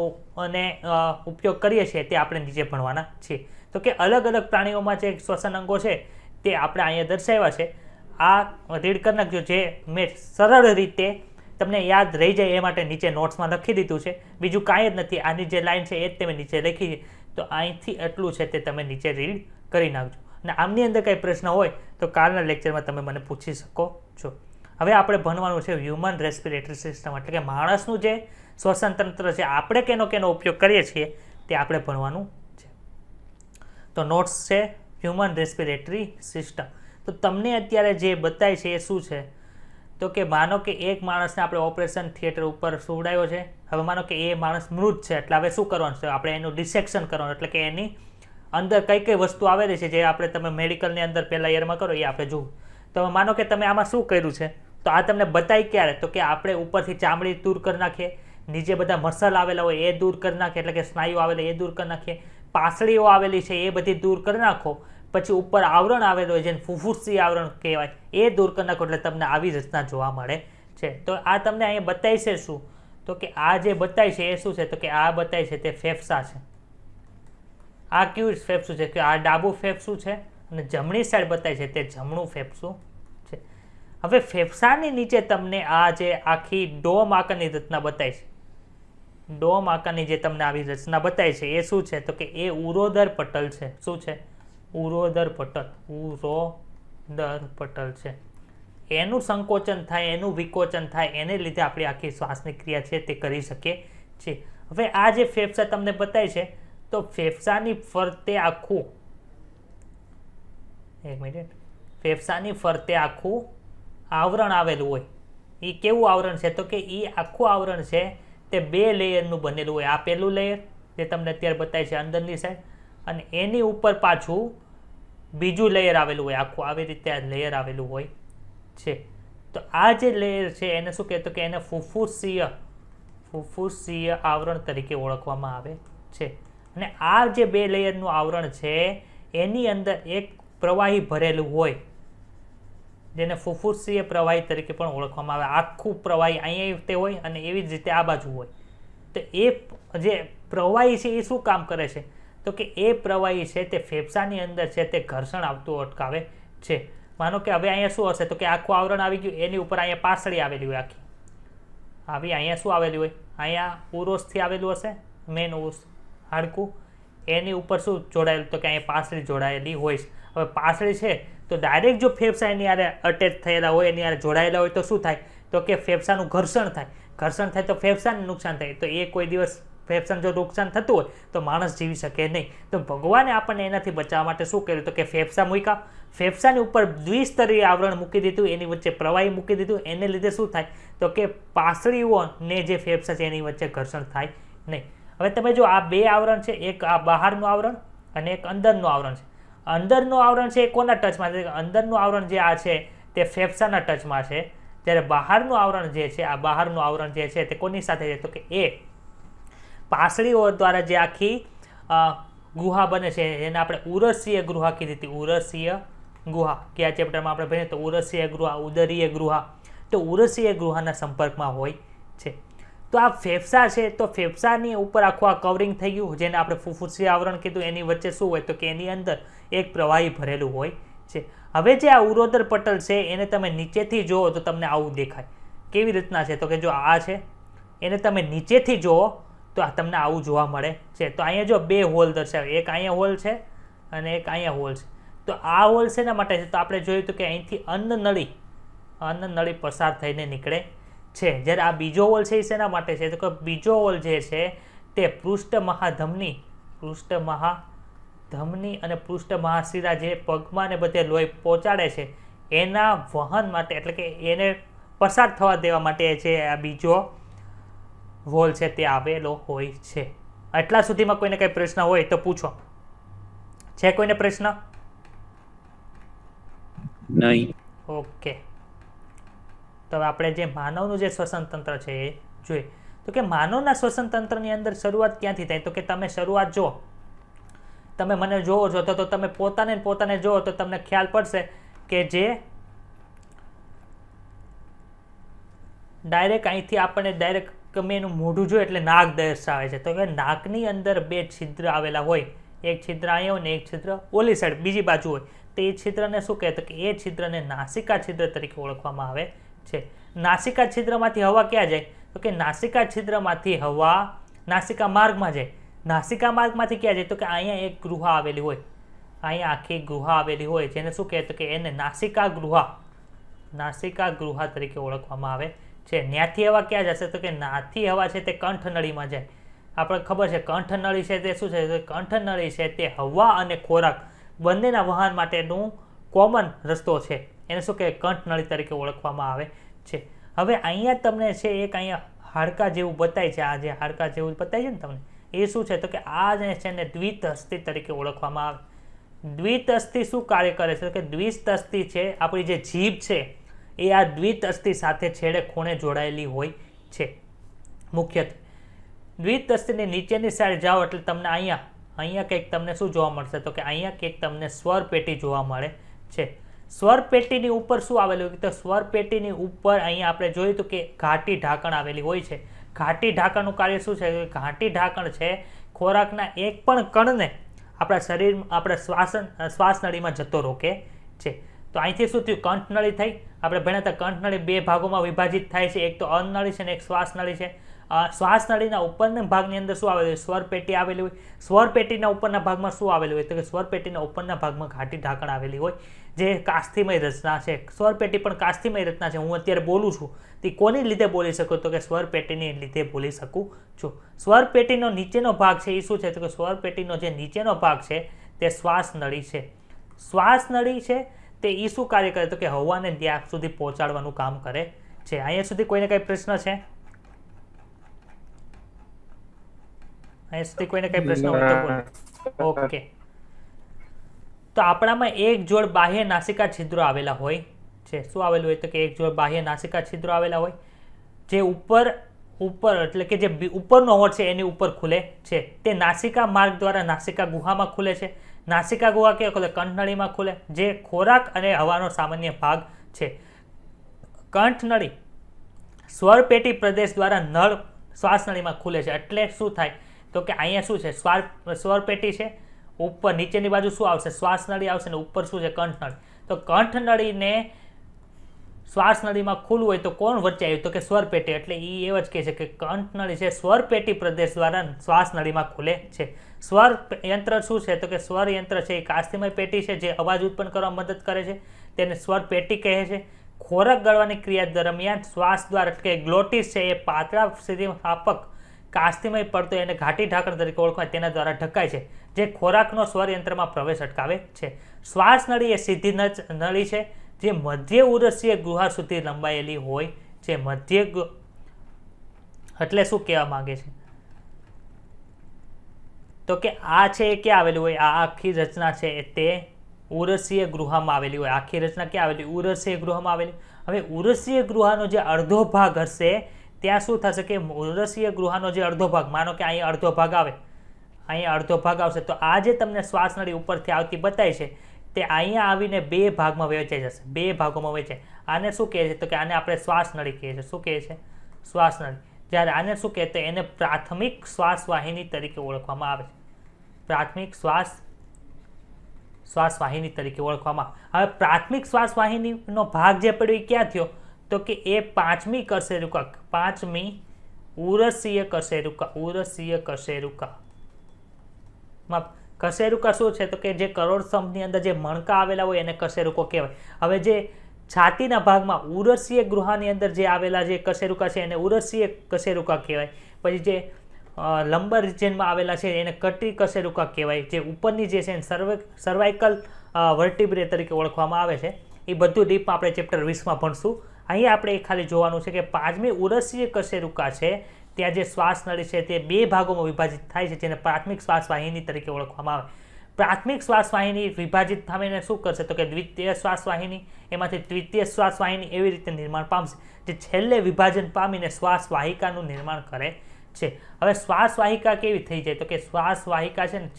ઉપયોગ કરીએ છીએ તે આપણે નીચે ભણવાના છીએ. તો કે અલગ અલગ પ્રાણીઓમાં જે શ્વસનાંગો છે તે આપણે અહીંયા દર્શાવ્યા છે. આ રીડ કરી નાખજો. જે મેં સરળ રીતે તમને યાદ રહી જાય એ માટે નીચે નોટ્સમાં લખી દીધું છે. બીજું કાંઈ જ નથી. આની જે લાઈન છે એ જ તમે નીચે લખી છે. તો અહીંથી એટલું છે તે તમે નીચે રીડ કરી નાખજો. અને આમની અંદર કંઈ પ્રશ્ન હોય તો કાલના લેક્ચરમાં તમે મને પૂછી શકો છો. હવે આપણે ભણવાનું છે હ્યુમન રેસ્પિરેટરી સિસ્ટમ એટલે કે માણસનું જે શ્વસન તંત્ર છે આપણે કેનો ઉપયોગ કરીએ છીએ તે આપણે ભણવાનું છે. તો નોટ્સ છે હ્યુમન રેસ્પિરેટરી સિસ્ટમ. તો તમને અત્યારે જે બતાય છે એ શું છે? તો કે માનો કે એક માણસને આપણે ઓપરેશન થિયેટર ઉપર સુવડાવ્યો છે. હવે માનો કે એ માણસ મૃત છે, એટલે હવે શું કરવાનું છે? આપણે એનું ડિસેક્શન કરવાનું, એટલે કે એની અંદર કઈ કઈ વસ્તુ આવેલી છે જે આપણે તમે મેડિકલની અંદર પહેલા યરમાં કરો એ આપણે જોવું. તો માનો કે તમે આમાં શું કર્યું છે, તો આ તમને બતાય ક્યારે? તો કે આપણે ઉપરથી ચામડી દૂર કરી નાખીએ, નીચે બધા મસલ આવેલા હોય એ દૂર કરી નાખીએ, એટલે કે સ્નાયુઓ આવેલી એ દૂર કરી નાખીએ, પાસળીઓ આવેલી છે એ બધી દૂર કરી નાખો, પછી ઉપર આવરણ આવેલું હોય જેને ફુફુસી આવરણ કહેવાય એ દૂર કરી નાખો, એટલે તમને આવી રચના જોવા મળે છે. તો આ તમને અહીંયા બતાય છે શું? તો કે આ જે બતાય છે એ શું છે? તો કે આ બતાય છે તે ફેફસા છે. આ કયું ફેફસું છે? કે આ ડાબું ફેફસું છે, અને જમણી સાઈડ બતાય છે તે જમણું ફેફસું છે. હવે ફેફસાની નીચે તમને આ જે આખી ડોમ આકારની રચના બતાય છે, ડોમ આકારની જે તમને આવી રચના બતાય છે એ શું છે? તો કે એ ઉરોદર પટલ છે. શું છે? ઉરોદર પટલ. ઉરોદર પટલ છે. એનું સંકોચન થાય, એનું વિકોચન થાય, એને લીધે આપણી આખી શ્વાસની ક્રિયા છે તે કરી શકીએ છીએ. હવે આ જે ફેફસા તમને બતાય છે, તો ફેફસાની ફરતે આખું, એક મિનિટ, ફેફસાની ફરતે આખું આવરણ આવેલું હોય. એ કેવું આવરણ છે? તો કે એ આખું આવરણ છે તે 2 લેયરનું બનેલું હોય. આ પહેલું લેયર જે તમને અત્યારે બતાય છે અંદરની સાઈડ, અને એની ઉપર પાછું બીજું લેયર આવેલું હોય, આખું આવી રીતે આ લેયર આવેલું હોય છે. તો આ જે લેયર છે એને શું કહેતો? કે એને ફુફુસીય આવરણ તરીકે ઓળખવામાં આવે છે. અને આ જે 2 લેયરનું આવરણ છે એની અંદર એક પ્રવાહી ભરેલું હોય, જેને ફુફુસીય પ્રવાહી તરીકે પણ ઓળખવામાં આવે. આખું પ્રવાહી અહીંયા તે હોય અને એવી જ રીતે આ બાજુ હોય. તો એ જે પ્રવાહી છે એ શું કામ કરે છે? તો કે એ પ્રવાહી છે તે ફેફસાની અંદર છે તે ઘર્ષણ આવતું અટકાવે છે. માનો કે હવે અહીંયા શું હશે? તો કે આખું આવરણ આવી ગયું, એની ઉપર અહીંયા પાસળી આવેલી હોય, આખી આવી અહીંયા શું આવેલી હોય? અહીંયા ઉરોસથી આવેલું હશે, મેન હાડકું, એની ઉપર શું જોડાયેલું? તો કે અહીંયા પાસળી જોડાયેલી હોય. હવે પાસળી છે તો ડાયરેક્ટ જો ફેફસા એની આરે અટેચ થયેલા હોય, એની આરે જોડાયેલા હોય, તો શું થાય? તો કે ફેફસાનું ઘર્ષણ થાય. ઘર્ષણ થાય તો ફેફસાને નુકસાન થાય. તો એ કોઈ દિવસ ફેફસાને જો નુકસાન થતું હોય તો માણસ જીવી શકે નહીં. તો ભગવાને આપણને એનાથી બચાવવા માટે શું કર્યું? તો કે ફેફસા મૂક્યા, ફેફસાની ઉપર દ્વિસ્તરીય આવરણ મૂકી દીધું, એની વચ્ચે પ્રવાહી મૂકી દીધું. એને લીધે શું થાય? તો કે પાસળીઓને જે ફેફસા છે એની વચ્ચે ઘર્ષણ થાય નહીં. હવે તમે જો આ 2 આવરણ છે, એક આ બહારનું આવરણ અને એક અંદરનું આવરણ છે. અંદરનું આવરણ છે એ કોના ટચમાં છે? અંદરનું આવરણ જે આ છે તે ફેફસાના ટચમાં છે, જ્યારે બહારનું આવરણ જે છે, આ બહારનું આવરણ જે છે તે કોની સાથે છે? તો કે એ પાસળીઓ દ્વારા જે આખી ગુહા બને છે એને આપણે ઉરસીય ગુહા કીધી હતી. ઉરસીય ગુહા કયા ચેપ્ટરમાં આપણે ભણીએ? તો ઉરસીય ગુહા, ઉદરીય ગુહા. તો ઉરસીય ગુહાના સંપર્કમાં હોય છે. તો આ ફેફસા છે, તો ફેફસાની ઉપર આખું આ કવરિંગ થઈ ગયું, જેને આપણે ફુફુસીય આવરણ કીધું. એની વચ્ચે શું હોય? તો કે એની અંદર એક પ્રવાહી ભરેલું હોય છે. હવે જે આ ઉરોદર પટલ છે એને તમે નીચેથી જુઓ તો તમને આવું દેખાય. કેવી રીતના છે? તો કે જો આ છે એને તમે નીચેથી જુઓ તો આ તમને આવું જોવા મળે છે. તો અહીંયા જો 2 હોલ દર્શાવે, એક અહીંયા હોલ છે અને એક અહીંયા હોલ છે. તો આ હોલ શેના માટે છે? તો આપણે જોયું તો કે અહીંથી અન્નનળી પસાર થઈને નીકળે છે. જ્યારે આ બીજો હોલ છે એ શેના માટે છે? તો કે બીજો હોલ જે છે તે પૃષ્ઠ મહાધમની અને પૃષ્ઠ મહાશિરા જે પગમાં ને બધે લોહી પહોંચાડે છે એના વહન માટે, એટલે કે એને પસાર થવા દેવા માટે છે આ બીજો હોલ છે તે આવેલો હોય છે. આટલા સુધીમાં કોઈને કંઈ પ્રશ્ન હોય તો પૂછો. છે કોઈને પ્રશ્ન? નહીં. ઓકે. તો હવે આપણે જે માનવનું જે શ્વસન તંત્ર છે એ જોઈએ. તો કે માનવના શ્વસન તંત્રની અંદર શરૂઆત ક્યાંથી થાય? તો કે તમે શરૂઆત જો, તમે મને જોવો છો તો તમે પોતાને જોવો તો તમને ખ્યાલ પડશે કે જે ડાયરેક્ટ અહીંથી આપણને ડાયરેક્ટ ગમે એનું મોઢું જોઈએ એટલે નાક દર્શાવે છે. તો કે નાકની અંદર 2 છિદ્ર આવેલા હોય, એક છિદ્ર અહીંયા હોય ને એક છિદ્ર ઓલી સાઈડ બીજી બાજુ હોય. તો એ છિદ્રને શું કહેતો? કે એ છિદ્રને નાસિકા છિદ્ર તરીકે ઓળખવામાં આવે છે. નાસિકા છિદ્રમાંથી હવા ક્યાં જાય? તો કે નાસિકા છિદ્રમાંથી હવા નાસિકા માર્ગમાં જાય. નાસિકા માર્ગમાંથી ક્યાં જાય? તો કે અહીંયા એક ગૃહા આવેલી હોય, અહીંયા આખી ગુહા આવેલી હોય, જેને શું કહેતો? કે એને નાસિકા ગૃહા તરીકે ઓળખવામાં આવે છે. ત્યાંથી હવા ક્યાં જશે? તો કે નાથી હવા છે તે કંઠનળીમાં જાય. આપણે ખબર છે કંઠનળી છે તે શું છે? કંઠનળી છે તે હવા અને ખોરાક બંનેના વહન માટેનું કોમન રસ્તો છે એને શું કહેવાય? કંઠનળી તરીકે ઓળખવામાં આવે છે. હવે અહીંયા તમને છે એક અહીંયા હાડકા જેવું બતાય છે, આ જે હાડકા જેવું બતાય છે ને તમને, એ શું છે? તો કે આ જે છે ને દ્વિતહસ્તી તરીકે ઓળખવામાં આવે. દ્વિતહસ્તી શું કાર્ય કરે છે? કે દ્વિતહસ્તી છે આપણી જે જીભ છે એ આ દ્વિતહસ્તી સાથે છેડે ખૂણે જોડાયેલી હોય છે. મુખ્યત્વે દ્વિતહસ્તીની નીચેની સાઈડ જાઓ એટલે તમને અહીંયા કંઈક તમને શું જોવા મળશે? તો કે અહીંયા કંઈક તમને સ્વર પેટી જોવા મળે છે. સ્વર પેટીની ઉપર શું આવેલું હોય? તો સ્વર પેટીની ઉપર અહીંયા આપણે જોયું હતું કે ઘાટી ઢાંકણ આવેલી હોય છે. ઘાટી ઢાંકણનું કાર્ય શું છે? ઘાટી ઢાંકણ છે ખોરાકના એક પણ કણને આપણા શરીર, આપણા શ્વાસ નળીમાં જતો રોકે છે. તો અહીંથી શું થયું? કંઠનળી થઈ. આપણે ભણ્યા હતા કંઠનળી બે ભાગોમાં વિભાજિત થાય છે, એક તો અન્નનળી છે અને એક શ્વાસ નળી છે. શ્વાસ નળીના ઉપરના ભાગની અંદર શું આવેલું હોય? સ્વર પેટી આવેલી હોય. સ્વર પેટીના ઉપરના ભાગમાં શું આવેલું હોય? તો કે સ્વર પેટીના ઉપરના ભાગમાં ઘાટી ઢાંકણ આવેલી હોય જે કાસ્થિમય રચના છે. સ્વર પેટી પણ કાસ્થિમય રચના છે. હું અત્યારે બોલું છું તે કોની લીધે બોલી શકું? તો કે સ્વર પેટીની લીધે બોલી શકું છું. સ્વર પેટીનો નીચેનો ભાગ છે એ શું છે? તો કે સ્વર પેટીનો જે નીચેનો ભાગ છે તે શ્વાસ નળી છે. શ્વાસ નળી છે તે એ શું કાર્ય કરે? તો કે હવાને ત્યાં સુધી પહોંચાડવાનું કામ કરે છે. અહીંયા સુધી કોઈને કઈ પ્રશ્ન છે? અહીંયા સુધી કોઈને કઈ પ્રશ્ન હોય તો બોલો. ઓકે, તો આપણામાં એક જોડ બાહ્ય નાસિકા છિદ્રો આવેલા હોય છે. શું આવેલું હોય? તો કે એક જોડ બાહ્ય નાસિકા છિદ્રો આવેલા હોય જે ઉપર એટલે કે જે ઉપરનો હોઠ છે એની ઉપર ખુલે છે. તે નાસિકા માર્ગ દ્વારા નાસિકા ગુહામાં ખુલે છે. નાસિકા ગુહા કેવો ખુલે? કંઠનળીમાં ખુલે, જે ખોરાક અને હવાનો સામાન્ય ભાગ છે. કંઠનળી સ્વર પેટી પ્રદેશ દ્વારા નળ શ્વાસ નળીમાં ખુલે છે. એટલે શું થાય? તો કે અહીંયા શું છે? સ્વર પેટી છે, ઉપર નીચેની બાજુ શું આવશે? શ્વાસ નળી આવશે ને ઉપર શું છે? કંઠનળી. તો કંઠનળીને શ્વાસ નળીમાં ખુલવું હોય તો કોણ વચ્ચે આવ્યું? તો કે સ્વર પેટી. એટલે એ એવ જ કહે છે કે કંઠનળી છે સ્વર પેટી પ્રદેશ દ્વારા શ્વાસ નળીમાં ખુલે છે. સ્વર યંત્ર શું છે? તો કે સ્વર યંત્ર છે એ કાસ્થિમય પેટી છે જે અવાજ ઉત્પન્ન કરવામાં મદદ કરે છે, તેને સ્વર પેટી કહે છે. ખોરાક ગળવાની ક્રિયા દરમિયાન શ્વાસ દ્વારા એટલે ગ્લોટિસ છે એ પાતળા સ્થિતિસ્થાપક કાસ્થિમય પડતો એને ઘાટી ઢાંકણ તરીકે ઓળખાય તેના દ્વારા ઢકાય છે, જે ખોરાકનો સ્વર યંત્રમાં પ્રવેશ અટકાવે છે. શ્વાસ નળી એ સીધી નળી છે જે મધ્ય ઉરસીય ગુહા સુધી લંબાયેલી હોય છે. એટલે શું કહેવા માંગે છે? તો કે આ છે એ ક્યાં આવેલું હોય? આ આખી રચના છે તે ઉરસીય ગૃહમાં આવેલી હોય. આખી રચના ક્યાં આવેલી? ઉરસીય ગૃહમાં આવેલી. હવે ઉરસીય ગૃહનો જે અડધો ભાગ હશે ત્યાં શું થશે? કે ઉરસીય ગૃહનો જે અડધો ભાગ, માનો કે અહીંયા અડધો ભાગ આવે, અહીંયા અડધો ભાગ આવશે, તો આ જે તમને શ્વાસ નળી ઉપરથી આવતી બતાય છે તે અહીંયા આવીને બે ભાગમાં વહેંચાઈ જશે, બે ભાગોમાં વહેંચાય. આને શું કહે છે? તો કે આને આપણે શ્વાસ નળી કહીએ છીએ. શું કહે છે? શ્વાસ નળી. જ્યારે આને શું કહે? તો એને પ્રાથમિક શ્વાસ વાહિની તરીકે ઓળખવામાં આવે છે. પ્રાથમિક શ્વાસ વાહિની તરીકે ઓળખવામાં. હવે પ્રાથમિક શ્વાસ વાહિનીનો ભાગ જે પડ્યો એ ક્યાં થયો? તો કે એ પાંચમી કશેરુકા, પાંચમી ઉરસીય કશેરુકા, ઉરસીય કશેરુકા. કશેરુકા શું છે? તો કે જે કરોડસ્તંભની અંદર જે મણકા આવેલા હોય એને કશેરુકો કહેવાય. હવે જે છાતીના ભાગમાં ઉરસીય ગૃહની અંદર જે આવેલા જે કશેરુકા છે એને ઉરસીય કશેરુકા કહેવાય. પછી જે લંબર રિજનમાં આવેલા છે એને કટી કશેરુકા કહેવાય. જે ઉપરની જે છે સર્વાઇકલ વર્ટિબ્રે તરીકે ઓળખવામાં આવે છે. એ બધું ડીપમાં આપણે ચેપ્ટર 20માં ભણશું. અહીંયા આપણે ખાલી જોવાનું છે કે પાંચમી ઉરસીય કશેરુકા છે ત્યાં જે શ્વાસ નળી છે તે બે ભાગોમાં વિભાજિત થાય છે, જેને પ્રાથમિક શ્વાસ વાહિની તરીકે ઓળખવામાં આવે. પ્રાથમિક શ્વાસ વાહિની વિભાજિત થઈને શું કરશે? તો કે દ્વિતીય શ્વાસ વાહિની, એમાંથી તૃતીય શ્વાસ વાહિની, એવી રીતે નિર્માણ પામશે, જે છેલ્લે વિભાજન પામીને શ્વાસ વાહિકાનું નિર્માણ કરે છે. હવે શ્વાસ વાહિકા કેવી થઈ જાય? તો કે શ્વાસ વાહિકા છે ને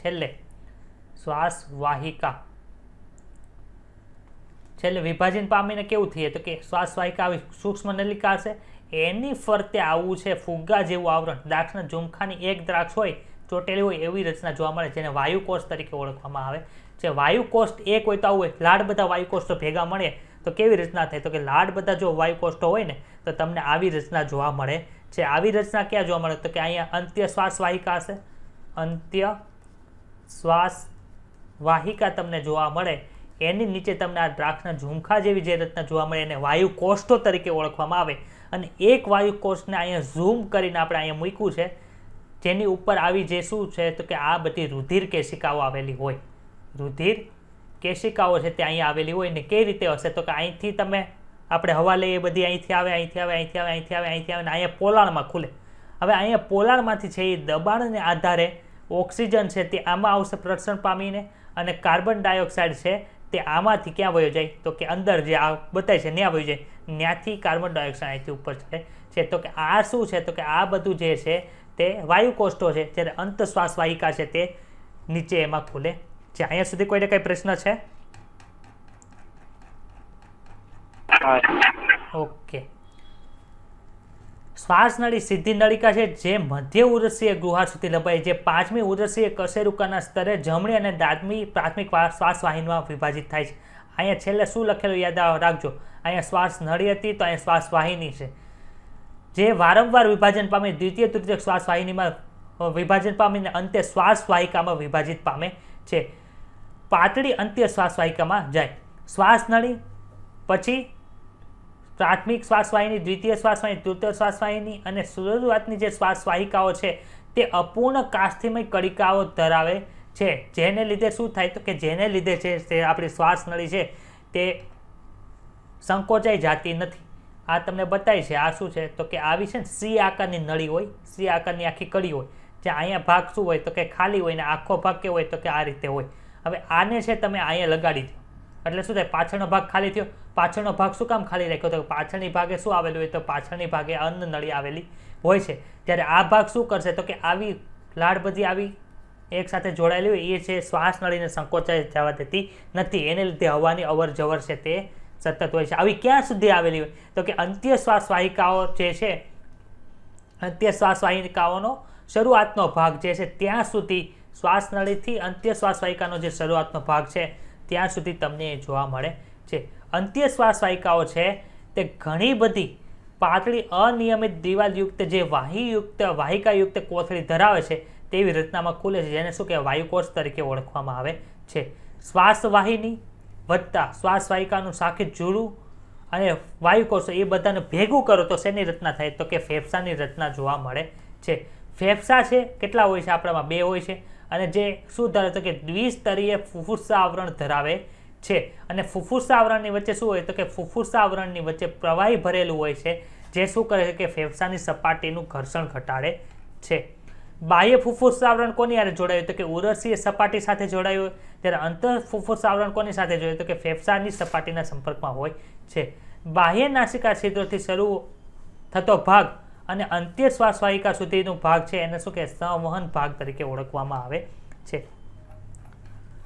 છેલ્લે વિભાજન પામીને કેવું થઈએ? તો કે શ્વાસ વાહિકા આવી સૂક્ષ્મ નલિકા હશે, એની ફરતે આવું છે ફુગ્ગા જેવું આવરણ. દ્રાક્ષના ઝુમખાની એક દ્રાક્ષ હોય ચોટેલી હોય એવી રચના જોવા મળે, જેને વાયુકોષ તરીકે ઓળખવામાં આવે છે. વાયુકોષ એક હોય તો આવું હોય. લાડ બધા વાયુકોષો ભેગા મળે તો કેવી રચના થાય? તો કે લાડ બધા જો વાયુકોષો હોય ને તો તમને આવી રચના જોવા મળે છે. આવી રચના ક્યાં જોવા મળે? તો કે અહીંયા અંત્ય શ્વાસ વાહિકા હશે, અંત્ય શ્વાસ વાહિકા તમને જોવા મળે. એની નીચે તમને આ દ્રાક્ષના ઝુમખા જેવી જે રચના જોવા મળે એને વાયુકોષ્ઠો તરીકે ઓળખવામાં આવે. અને એક વાયુકોષને અહીંયા ઝૂમ કરીને આપણે અહીંયા મૂક્યું છે, જેની ઉપર આવી જે શું છે? તો કે આ બધી રુધિર કેશિકાઓ આવેલી હોય. રુધિર કેશિકાઓ છે તે અહીંયા આવેલી હોય ને કઈ રીતે હશે તો કે અહીંથી તમે આપણે હવા લઈએ બધી અહીંથી આવે અહીંથી આવે અહીંથી આવે અહીંથી આવે અહીંથી આવે ને અહીંયા પોલાણમાં ખુલે. હવે અહીંયા પોલાણમાંથી છે એ દબાણને આધારે ઓક્સિજન છે તે આમાં આવશે પ્રસરણ પામીને, અને કાર્બન ડાયોક્સાઇડ છે તે આમાંથી ક્યાં વયો જાય તો કે અંદર જે આ બતાય છે ત્યાં વયો જાય, ત્યાંથી કાર્બન ડાયોક્સાઇડ અહીંથી ઉપર ચડે છે. તો કે આ શું છે તો કે આ બધું જે છે તે વાયુકોષ્ઠો છે, જ્યારે અંતશ્વાસ વાહિકા છે તે નીચે એમાં ખુલે છે. અહીંયા સુધી કોઈને કઈ પ્રશ્ન છે? ઓકે. શ્વાસ નળી સીધી નળિકા છે જે મધ્ય ઉદરસીય ગુહા સુધી લંબાઈ, જે 5મી ઉદરસીય કશેરુકાના સ્તરે જમણી અને ડાબી પ્રાથમિક શ્વાસ વાહિનીમાં વિભાજિત થાય છે. અહીંયા છેલ્લે શું લખેલું યાદ રાખજો, અહીંયા શ્વાસ નળી હતી તો અહીંયા શ્વાસ વાહિની છે, જે વારંવાર વિભાજન પામી દ્વિતીય તૃતીય શ્વાસ વાહિનીમાં વિભાજન પામીને અંતે શ્વાસ વાહિકામાં વિભાજિત પામે છે. પાતળી અંત્ય શ્વાસ વાહિકામાં જાય. શ્વાસ નળી પછી પ્રાથમિક શ્વાસ વાહિની, દ્વિતીય શ્વાસ વાહિની, તૃતીય શ્વાસ વાહિની અને શરૂઆતની જે શ્વાસ વાહિકાઓ છે તે અપૂર્ણ કાસ્થિમય કણિકાઓ ધરાવે છે, જેને લીધે શું થાય તો કે જેને લીધે છે તે આપણી શ્વાસ નળી છે તે સંકોચાઈ જતી નથી. આ તમને બતાવી છે. આ શું છે તો કે આવી છે ને સી આકારની નળી હોય, સી આકારની આખી કડી હોય, જ્યાં અહીંયા ભાગ શું હોય તો કે ખાલી હોય ને આખો ભાગ કેવો હોય તો કે આ રીતે હોય. હવે આને છે તમે અહીંયા લગાડી દો એટલે શું થાય, પાછળનો ભાગ ખાલી થયો. પાછળનો ભાગ શું કામ ખાલી રાખ્યો તો પાછળની ભાગે શું આવેલું હોય તો પાછળની ભાગે અન્ન નળી આવેલી હોય છે. ત્યારે આ ભાગ શું કરશે તો કે આવી લાડ બધી આવી એક સાથે જોડાયેલી હોય એ છે શ્વાસ નળીને સંકોચાઈ જવા દેતી નથી, એને લીધે હવાની અવર જવર છે તે સતત હોય છે. આવી ક્યાં સુધી આવેલી હોય તો કે અંત્ય શ્વાસ વાહિકાઓ જે છે, અંત્ય શ્વાસ વાહિકાઓનો શરૂઆતનો ભાગ જે છે ત્યાં સુધી શ્વાસ નળીથી અંત્ય શ્વાસ વાહિકાનો જે શરૂઆતનો ભાગ છે ત્યાં સુધી તમને જોવા મળે છે. અંત્ય શ્વાસ વાહિકાઓ છે તે ઘણી બધી પાતળી અનિયમિત દિવાલયુક્ત જે વાહિકાયુક્ત કોથળી ધરાવે છે તેવી રચનામાં ખુલે છે, જેને શું કહેવાય વાયુકોષ તરીકે ઓળખવામાં આવે છે. શ્વાસ વાહિની વત્તા શ્વાસ વાહિકાનું સાખી જોડું અને વાયુકોષો એ બધાને ભેગું કરો તો શેની રચના થાય તો કે ફેફસાની રચના જોવા મળે છે. ફેફસા છે કેટલા હોય છે આપણામાં? 2 હોય છે, અને જે શું ધરાવે તો કે દ્વિસ્તરીય ફુફુસ્સા આવરણ ધરાવે છે. અને ફુફુસ્સા આવરણની વચ્ચે શું હોય તો કે ફુફુસ્સા આવરણની વચ્ચે પ્રવાહી ભરેલું હોય છે, જે શું કરે છે કે ફેફસાની સપાટીનું ઘર્ષણ ઘટાડે છે. બાહ્ય ફુફુસ્સા આવરણ કોની સાથે જોડાયું તો કે ઉદરસીય સપાટી સાથે જોડાયું, ત્યારે અંતર ફુફુસ્સા આવરણ કોની સાથે જોડાયું તો કે ફેફસાની સપાટીના સંપર્કમાં હોય છે. બાહ્ય નાસિકા છિદ્રોથી શરૂ થતો ભાગ અને અંત્ય શ્વાસ વાહિકા સુધીનો ભાગ છે એને શું કે સંવહન ભાગ તરીકે ઓળખવામાં આવે છે.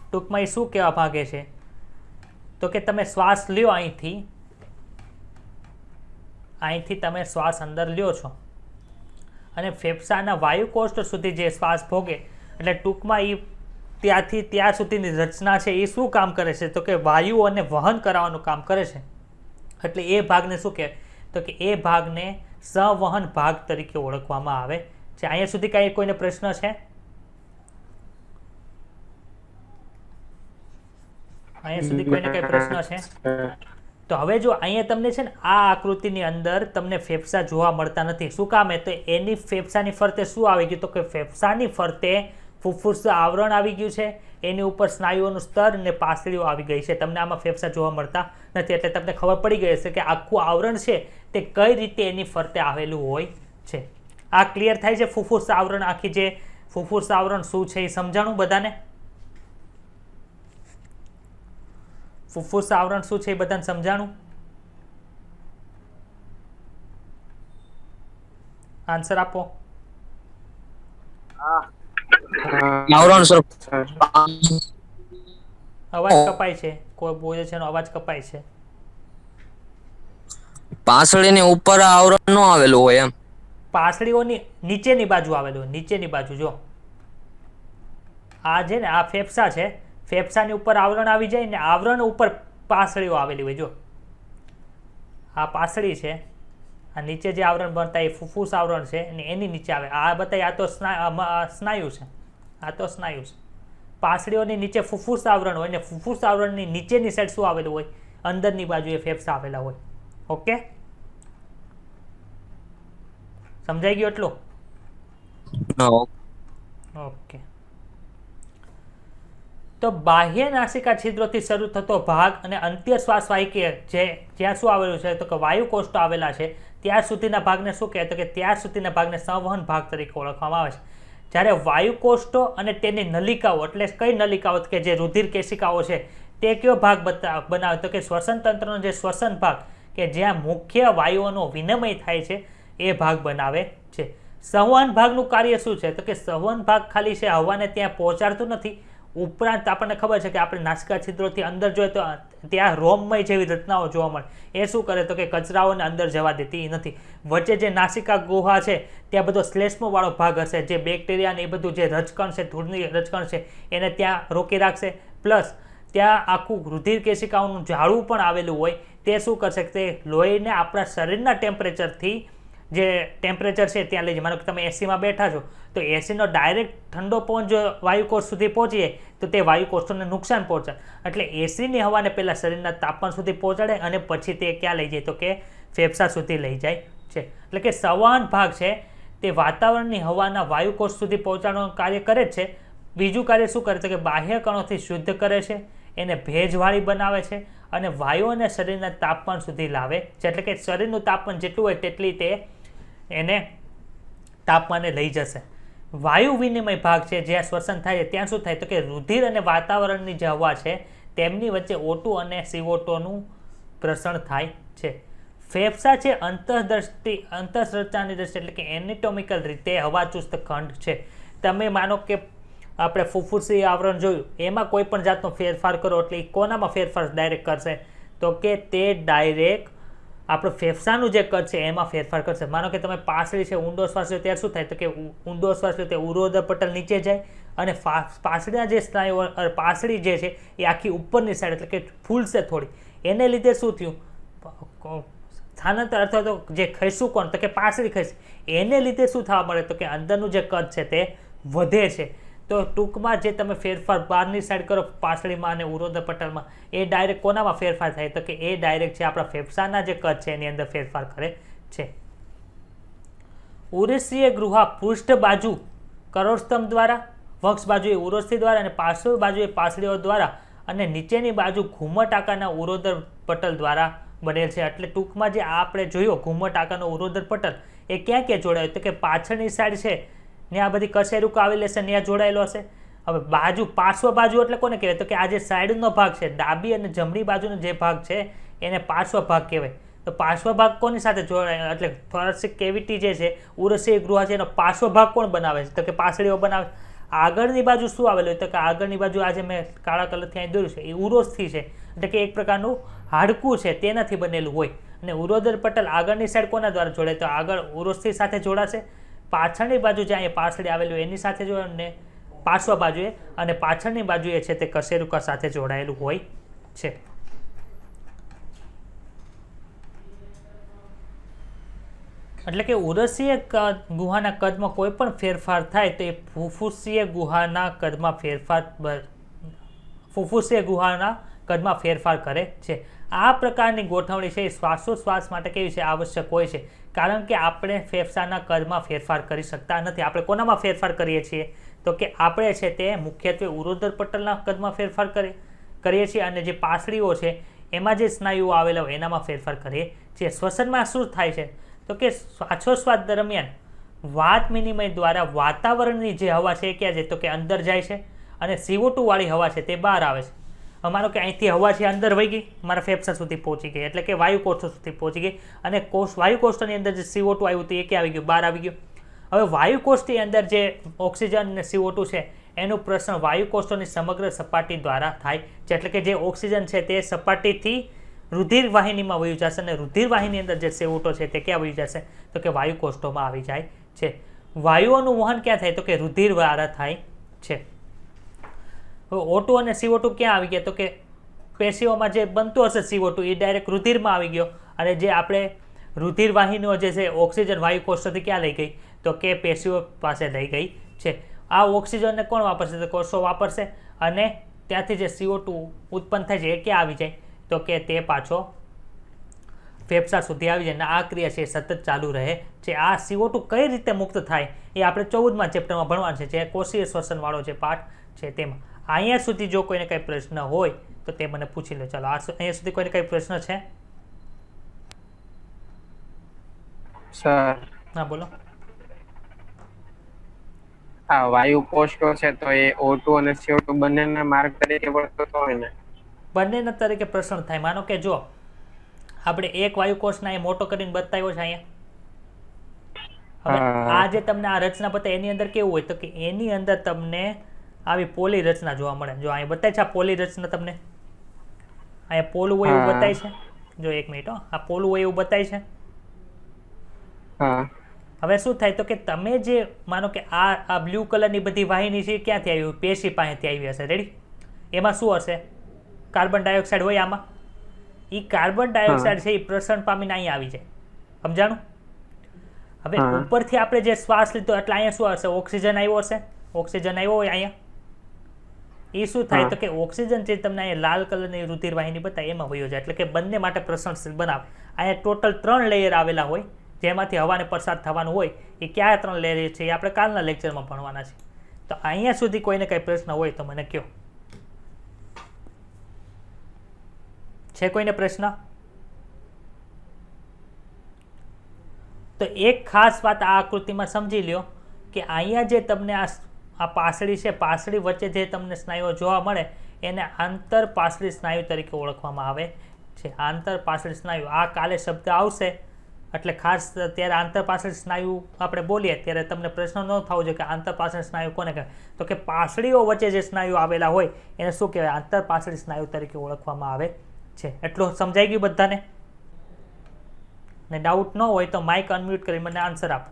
ટૂંકમાં એ શું કહેવા માંગે છે તો કે તમે શ્વાસ લ્યો અહીંથી તમે શ્વાસ અંદર લ્યો છો અને ફેફસાના વાયુકોષ્ઠ સુધી જે શ્વાસ ભોગે, એટલે ટૂંકમાં એ ત્યાંથી ત્યાં સુધીની રચના છે એ શું કામ કરે છે તો કે વાયુઓને વહન કરાવવાનું કામ કરે છે. એટલે એ ભાગને શું કહેવાય તો કે એ ભાગને સંવહન ભાગ તરીકે ઓળખવામાં આવે છે. અહીંયા સુધી કઈ કોઈને પ્રશ્ન છે? અહીંયા સુધી કોઈને કઈ પ્રશ્ન છે? તો હવે જો અહીંયા તમને છે ને આ આકૃતિની અંદર તમને ફેફસા જોવા મળતા નથી. શું કામ? તો એની ફેફસાની ફરતે શું આવી ગયું તો કે ફેફસાની ફરતે ફુફુસ્સા આવરણ આવી ગયું છે, એની ઉપર સ્નાયુઓનું સ્તર અને પાસળીઓ આવી ગઈ છે. તમને આમાં ફેફસા જોવા મળતા નથી, એટલે તમને ખબર પડી ગઈ હશે કે આખું આવરણ છે તે કઈ રીતે એની ફરતે આવેલું હોય છે. આ ક્લિયર થાય છે? ફુફુસ્સા આવરણ, આખી જે ફુફુસ્સા આવરણ શું છે એ સમજાણું બધાને? ફુફુસ્સા આવરણ શું છે એ બધાને સમજાણું? આન્સર આપો. આવરણ સર અવાજ કપાય છે, કોઈ બોલે છે એનો અવાજ કપાય છે. પાસળીની ઉપર આવરણ નો આવેલું હોય એમ? પાસળીઓની નીચેની બાજુ આવેલું હોય, નીચેની બાજુ. જો આ છે ને આ ફેફસા છે, ફેફસાની ઉપર આવરણ આવી જાય ને આવરણ ઉપર પાસળીઓ આવેલી હોય. જો આ પાસળી છે, આ નીચે જે આવરણ બનતા એ ફુફુસ આવરણ છે અને એની નીચે આવે આ બતાય આ તો સ્નાયુ છે, આ તો સ્નાયુ છે. પાસળીઓની નીચે ફુફુસ આવરણ હોય ને ફુફુસ આવરણની નીચેની સાઈડ શું આવેલું હોય? અંદરની બાજુએ ફેફસા આવેલા હોય. ઓકે, સમજાઈ ગયું એટલું? ઓકે. ઓકે, તો બાહ્ય નાસિકા છિદ્રોથી શરૂ થતો ભાગ અને અંત્ય શ્વાસ વાહિકી જે જ્યાં શું આવેલું છે તો કે વાયુકોષ્ઠો આવેલા છે ત્યાર સુધીના ભાગને શું કહે તો કે ત્યાર સુધીના ભાગને સંવહન ભાગ તરીકે ઓળખવામાં આવે છે। જ્યારે વાયુકોષ્ઠો અને તેની નલિકાઓ એટલે કઈ નલિકાઓ કે જે રુધિર કેશિકાઓ છે તે કયો ભાગ બનાવે તો કે શ્વસન તંત્રનો જે શ્વસન ભાગ કે જ્યાં મુખ્ય વાયુઓનો વિનિમય થાય છે એ ભાગ બનાવે છે। સંવહન ભાગનું કાર્ય શું છે તો કે સંવહન ભાગ ખાલી છે હવાને ત્યાં પહોંચાડતું નથી, ઉપરાંત આપણને ખબર છે કે આપણે નાસિકા છિદ્રોથી અંદર જોઈએ તો ત્યાં રોમમય જેવી રચનાઓ જોવા મળે, એ શું કરે તો કે કચરાઓને અંદર જવા દેતી નથી। વચ્ચે જે નાસિકા ગુહા છે ત્યાં બધો શ્લેષ્મ વાળો ભાગ હશે, જે બેક્ટેરિયા ને એ બધું જે રજકણ છે, ધૂળની રજકણ છે એને ત્યાં રોકી રાખશે, પ્લસ ત્યાં આખું રુધિર કેશિકાઓનું જાળું પણ આવેલું હોય તે શું કરશે તે લોહીને આપણા શરીરના ટેમ્પરેચરથી જે ટેમ્પરેચર છે ત્યાં લઈ જાય। માનો કે તમે એસીમાં બેઠા છો તો એસીનો ડાયરેક્ટ ઠંડો પવન જો વાયુકોષ સુધી પહોંચી જાય તો તે વાયુકોષોને નુકસાન પહોંચાડે, એટલે એસીની હવાને પહેલાં શરીરના તાપમાન સુધી પહોંચાડે અને પછી તે ક્યાં લઈ જાય તો કે ફેફસા સુધી લઈ જાય છે। એટલે કે સંવહન ભાગ છે તે વાતાવરણની હવાના વાયુકોષ સુધી પહોંચાડવાનું કાર્ય કરે જ છે। બીજું કાર્ય શું કરે તો કે બાહ્ય કણોથી શુદ્ધ કરે છે, એને ભેજવાળી બનાવે છે અને વાયુઓને શરીરના તાપમાન સુધી લાવે છે। એટલે કે શરીરનું તાપમાન જેટલું હોય તેટલી તે એને તાપમાને લઈ જશે। વાયુ વિનિમય ભાગ છે જ્યાં શ્વસન થાય છે ત્યાં શું થાય તો કે રુધિર અને વાતાવરણની જે હવા છે તેમની વચ્ચે O2 અને CO2નું પ્રસરણ થાય છે। ફેફસા છે અંતઃસંરચનાની દ્રષ્ટિએ એટલે કે એનેટોમિકલ રીતે હવાચુસ્ત ખંડ છે। તમે માનો કે આપણે ફુફ્ફુસી આવરણ જોયું, એમાં કોઈ પણ જાતનો ફેરફાર કરો એટલે એ કોનામાં ફેરફાર ડાયરેક્ટ કરશે તો કે તે ડાયરેક્ટ આપણું ફેફસાનું જે કદ છે એમાં ફેરફાર કરશે। માનો કે તમે પાસળી છે ઊંડો શ્વાસ લો ત્યારે શું થાય તો કે ઊંડો શ્વાસ લો તે ઉરોદર પટલ નીચે જાય અને પાસળીના જે સ્નાયુઓ પાસળી જે છે એ આખી ઉપરની સાઈડ એટલે કે ફૂલશે થોડી, એને લીધે શું થયું સ્થાનાંતર અથવા તો જે ખસ્યું કોણ તો કે પાસળી ખસી, એને લીધે શું થવા મળે તો કે અંદરનું જે કદ છે તે વધે છે। તો ટૂંકમાં જે તમે ફેરફાર બહારની સાઈડ કરો પાસળીમાં અને ઉરોદર પટલમાં એ ડાયરેક્ટ કોનામાં ફેરફાર થાય તો કે એ ડાયરેક્ટ છે આપણા ફેફસાના જે કદ છે એની અંદર ફેરફાર કરે છે। ઉરેશીય ગૃહા પૃષ્ઠ બાજુ કરોડસ્તંભ દ્વારા, વક્ષ બાજુએ ઉરોસ્થિ દ્વારા અને પાર્શ્વ બાજુએ પાસળીઓ દ્વારા અને નીચેની બાજુ ઘુમ્મટ આકારના ઉરોદર પટલ દ્વારા બનેલ છે। એટલે ટૂંકમાં જે આપણે જોયો ઘુમ્મટ આકારનો ઉરોદર પટલ એ ક્યાં ક્યાં જોડાયો તો કે પાછળની સાઈડ છે ને આ બધી કશેરુક આવેલી હશે ત્યાં જોડાયેલો હશે। હવે બાજુ પાર્શ્વ બાજુ એટલે કોને કહેવાય તો કે આ જે સાઈડનો ભાગ છે ડાબી અને જમણી બાજુનો જે ભાગ છે એને પાર્શ્વ ભાગ કહેવાય। તો પાર્શ્વ ભાગ કોની સાથે જોડાયેલો એટલે થોરેસિક કેવિટી જે છે ઉરસીય ગૃહ છે એનો પાર્શ્વ ભાગ કોણ બનાવે છે તો કે પાસળીઓ બનાવે। આગળની બાજુ શું આવેલું તો કે આગળની બાજુ આજે મેં કાળા કલરથી અહીં દોર્યું છે એ ઉરોસ્થિ છે, એટલે કે એક પ્રકારનું હાડકું છે તેનાથી બનેલું હોય અને ઉરોદર પટલ આગળની સાઈડ કોના દ્વારા જોડાય તો આગળ ઉરોસ્થિ સાથે જોડાશે, પાછળની બાજુ જે અહીંયા પાસળી આવેલું એની સાથે જોડાને પાર્શ્વ બાજુએ અને પાછળની બાજુએ છે તે કશેરુકા સાથે જોડાયેલું હોય છે। એટલે કે ઉરસીય ગુહાના કદમાં કોઈ પણ ફેરફાર થાય તો એ ફુફ્ફુસીય ગુહાના કદમાં ફેરફાર કરે છે। આ પ્રકારની ગોઠવણી છે એ શ્વાસોશ્વાસ માટે કેવી છે આવશ્યક હોય છે, કારણ કે આપણે ફેફસાના કદમાં ફેરફાર કરી શકતા નથી। આપણે કોનામાં ફેરફાર કરીએ છીએ તો કે આપણે છે તે મુખ્યત્વે ઉરોદર પટલના કદમાં ફેરફાર કરીએ છીએ અને જે પાસળીઓ છે એમાં જે સ્નાયુઓ આવેલા હોય એનામાં ફેરફાર કરીએ છીએ। શ્વસનમાં શું થાય છે તો કે શ્વાસોશ્વાસ દરમિયાન વાત વિનિમય દ્વારા વાતાવરણની જે હવા છે એ ક્યાં જાય તો કે અંદર જાય છે અને CO2 વાળી હવા છે તે બહાર આવે છે। અમારો કે અહીંથી હવા છે અંદર વહી ગઈ મારા ફેફસા સુધી પહોંચી ગઈ, એટલે કે વાયુકોષો સુધી પહોંચી ગઈ અને વાયુકોષની અંદર જે CO2 આવ્યું હતું એ ક્યાં આવી ગયું બહાર આવી ગયું। હવે વાયુકોષની અંદર જે ઓક્સિજન અને CO2 છે એનું પ્રસરણ વાયુકોષોની સમગ્ર સપાટી દ્વારા થાય છે, એટલે કે જે ઓક્સિજન છે તે સપાટીથી રુધિર વાહિનીમાં વહી જશે અને રુધિર વાહિની અંદર જે CO2 છે તે ક્યાં વહી જશે તો કે વાયુકોષ્ઠોમાં આવી જાય છે। વાયુઓનું વહન ક્યાં થાય તો કે રુધિર દ્વારા થાય છે। O2 અને CO2 ક્યાં આવી ગયા તો કે પેશીઓમાં જે બનતું હશે CO2 એ ડાયરેક્ટ રુધિરમાં આવી ગયો અને જે આપણે રુધિર વાહિનીઓ જે છે ઓક્સિજન વાયુકોષોથી ક્યાં લઈ ગઈ તો કે પેશીઓ પાસે લઈ ગઈ છે। આ ઓક્સિજનને કોણ વાપરશે તો કોષો વાપરશે અને ત્યાંથી જે CO2 ઉત્પન્ન થાય છે એ ક્યાં આવી જાય તો કે તે પાછો ફેફસા સુધી આવી જાય અને આ ક્રિયા છે સતત ચાલુ રહે છે। આ CO2 કઈ રીતે મુક્ત થાય એ આપણે 14મા ચેપ્ટરમાં ભણવાનું છે, જે કોષીય શ્વસન વાળો જે પાઠ છે તેમાં અહીંયા સુધી જો કોઈને કંઈ પ્રશ્ન હોય તો તે મને પૂછી લો. ચાલો અહીંયા સુધી કોઈને કંઈ પ્રશ્ન છે? સર હા બોલો. આ વાયુ કોષો છે તો એ O2 અને CO2 બંનેના માર્ગ તરીકે વર્તતો હોય ને? બંનેના તરીકે પ્રશ્ન થાય. માનો કે જો આપણે એક વાયુકોષને અહીંયા મોટો કરીને બતાવ્યો છે અહીંયા. હવે આ જે તમને આ રચના બતાવી એની અંદર કેવું હોય તો કે એની અંદર તમને આવી પોલી રચના જોવા મળે. જો અહીંયા બતાય છે આ પોલી રચના તમને અહીંયા પોલું હોય એવું બતાય છે. જો એક મિનિટ હો, આ પોલું હોય એવું બતાય છે. હા. હવે શું થાય તો કે તમે જે માનો કે આ બ્લુ કલરની બધી વાહિની છે ક્યાંથી આવી? પેશી પાસેથી આવી હશે. રેડી? એમાં શું હશે? કાર્બન ડાયોક્સાઇડ હોય આમાં. એ કાર્બન ડાયોક્સાઇડ છે એ પ્રસરણ પામીને અહીંયા આવી જાય. સમજાણું? હવે ઉપરથી આપણે જે શ્વાસ લીધો એટલે અહીંયા શું હશે? ઓક્સિજન આવ્યો હશે. ઓક્સિજન આવ્યો હોય અહીંયા. એ શું થાય તો કે ઓક્સિજન જે તમને અહીંયા લાલ કલરની રુધિર વાહિની બતાવી એમાં વયો જાય. એટલે કે બંને માટે પ્રસરણશીલ બનાવે. અહીંયા ટોટલ 3 લેયર આવેલા હોય જેમાંથી હવાને પસાર થવાનું હોય. એ કયા 3 લેયર છે એ આપણે કાલના લેક્ચરમાં ભણવાના છે. તો અહીંયા સુધી કોઈને કંઈ પ્રશ્ન હોય તો મને કહો. છે કોઈને પ્રશ્ન? તો એક ખાસ વાત આ આકૃતિમાં સમજી લ્યો કે અહીંયા જે તમને આ પાસળી છે, પાસળી વચ્ચે જે તમને સ્નાયુઓ જોવા મળે એને આંતર પાસળી સ્નાયુ તરીકે ઓળખવામાં આવે છે. આંતર પાસળી સ્નાયુ આ કાલે શબ્દ આવશે એટલે ખાસ ત્યારે આંતર પાસળી સ્નાયુ આપણે બોલીએ ત્યારે તમને પ્રશ્ન ન થવો જોઈએ કે આંતર પાસળી સ્નાયુ કોને કહેવાય. તો કે પાસળીઓ વચ્ચે જે સ્નાયુ આવેલા હોય એને શું કહેવાય? આંતર પાસળી સ્નાયુ તરીકે ઓળખવામાં આવે છે. એટલું સમજાઈ ગયું બધાને? ને ડાઉટ ન હોય તો માઇક અનમ્યુટ કરી મને આન્સર આપો.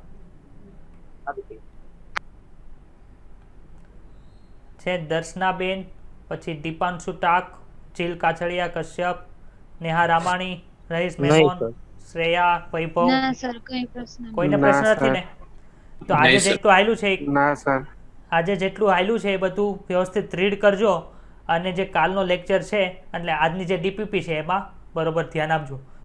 છે દર્શનાબેન, પછી દીપાંશુ ટાક, ચીલ કાછડિયા કશ્યપ, નેહા રામાણી, રહીશ મેમોન, શ્રેયા, વૈભવ. ના સર કઈ પ્રશ્ન કોઈને પ્રશ્ન નથી ને? તો આજે જેટલું આયલું છે ના સર. આજે જેટલું આયલું છે એ બધું વ્યવસ્થિત રીડ કરજો અને જે કાલનો લેક્ચર છે એટલે આજની જે ડીપીપી છે એમાં બરોબર ધ્યાન આપજો.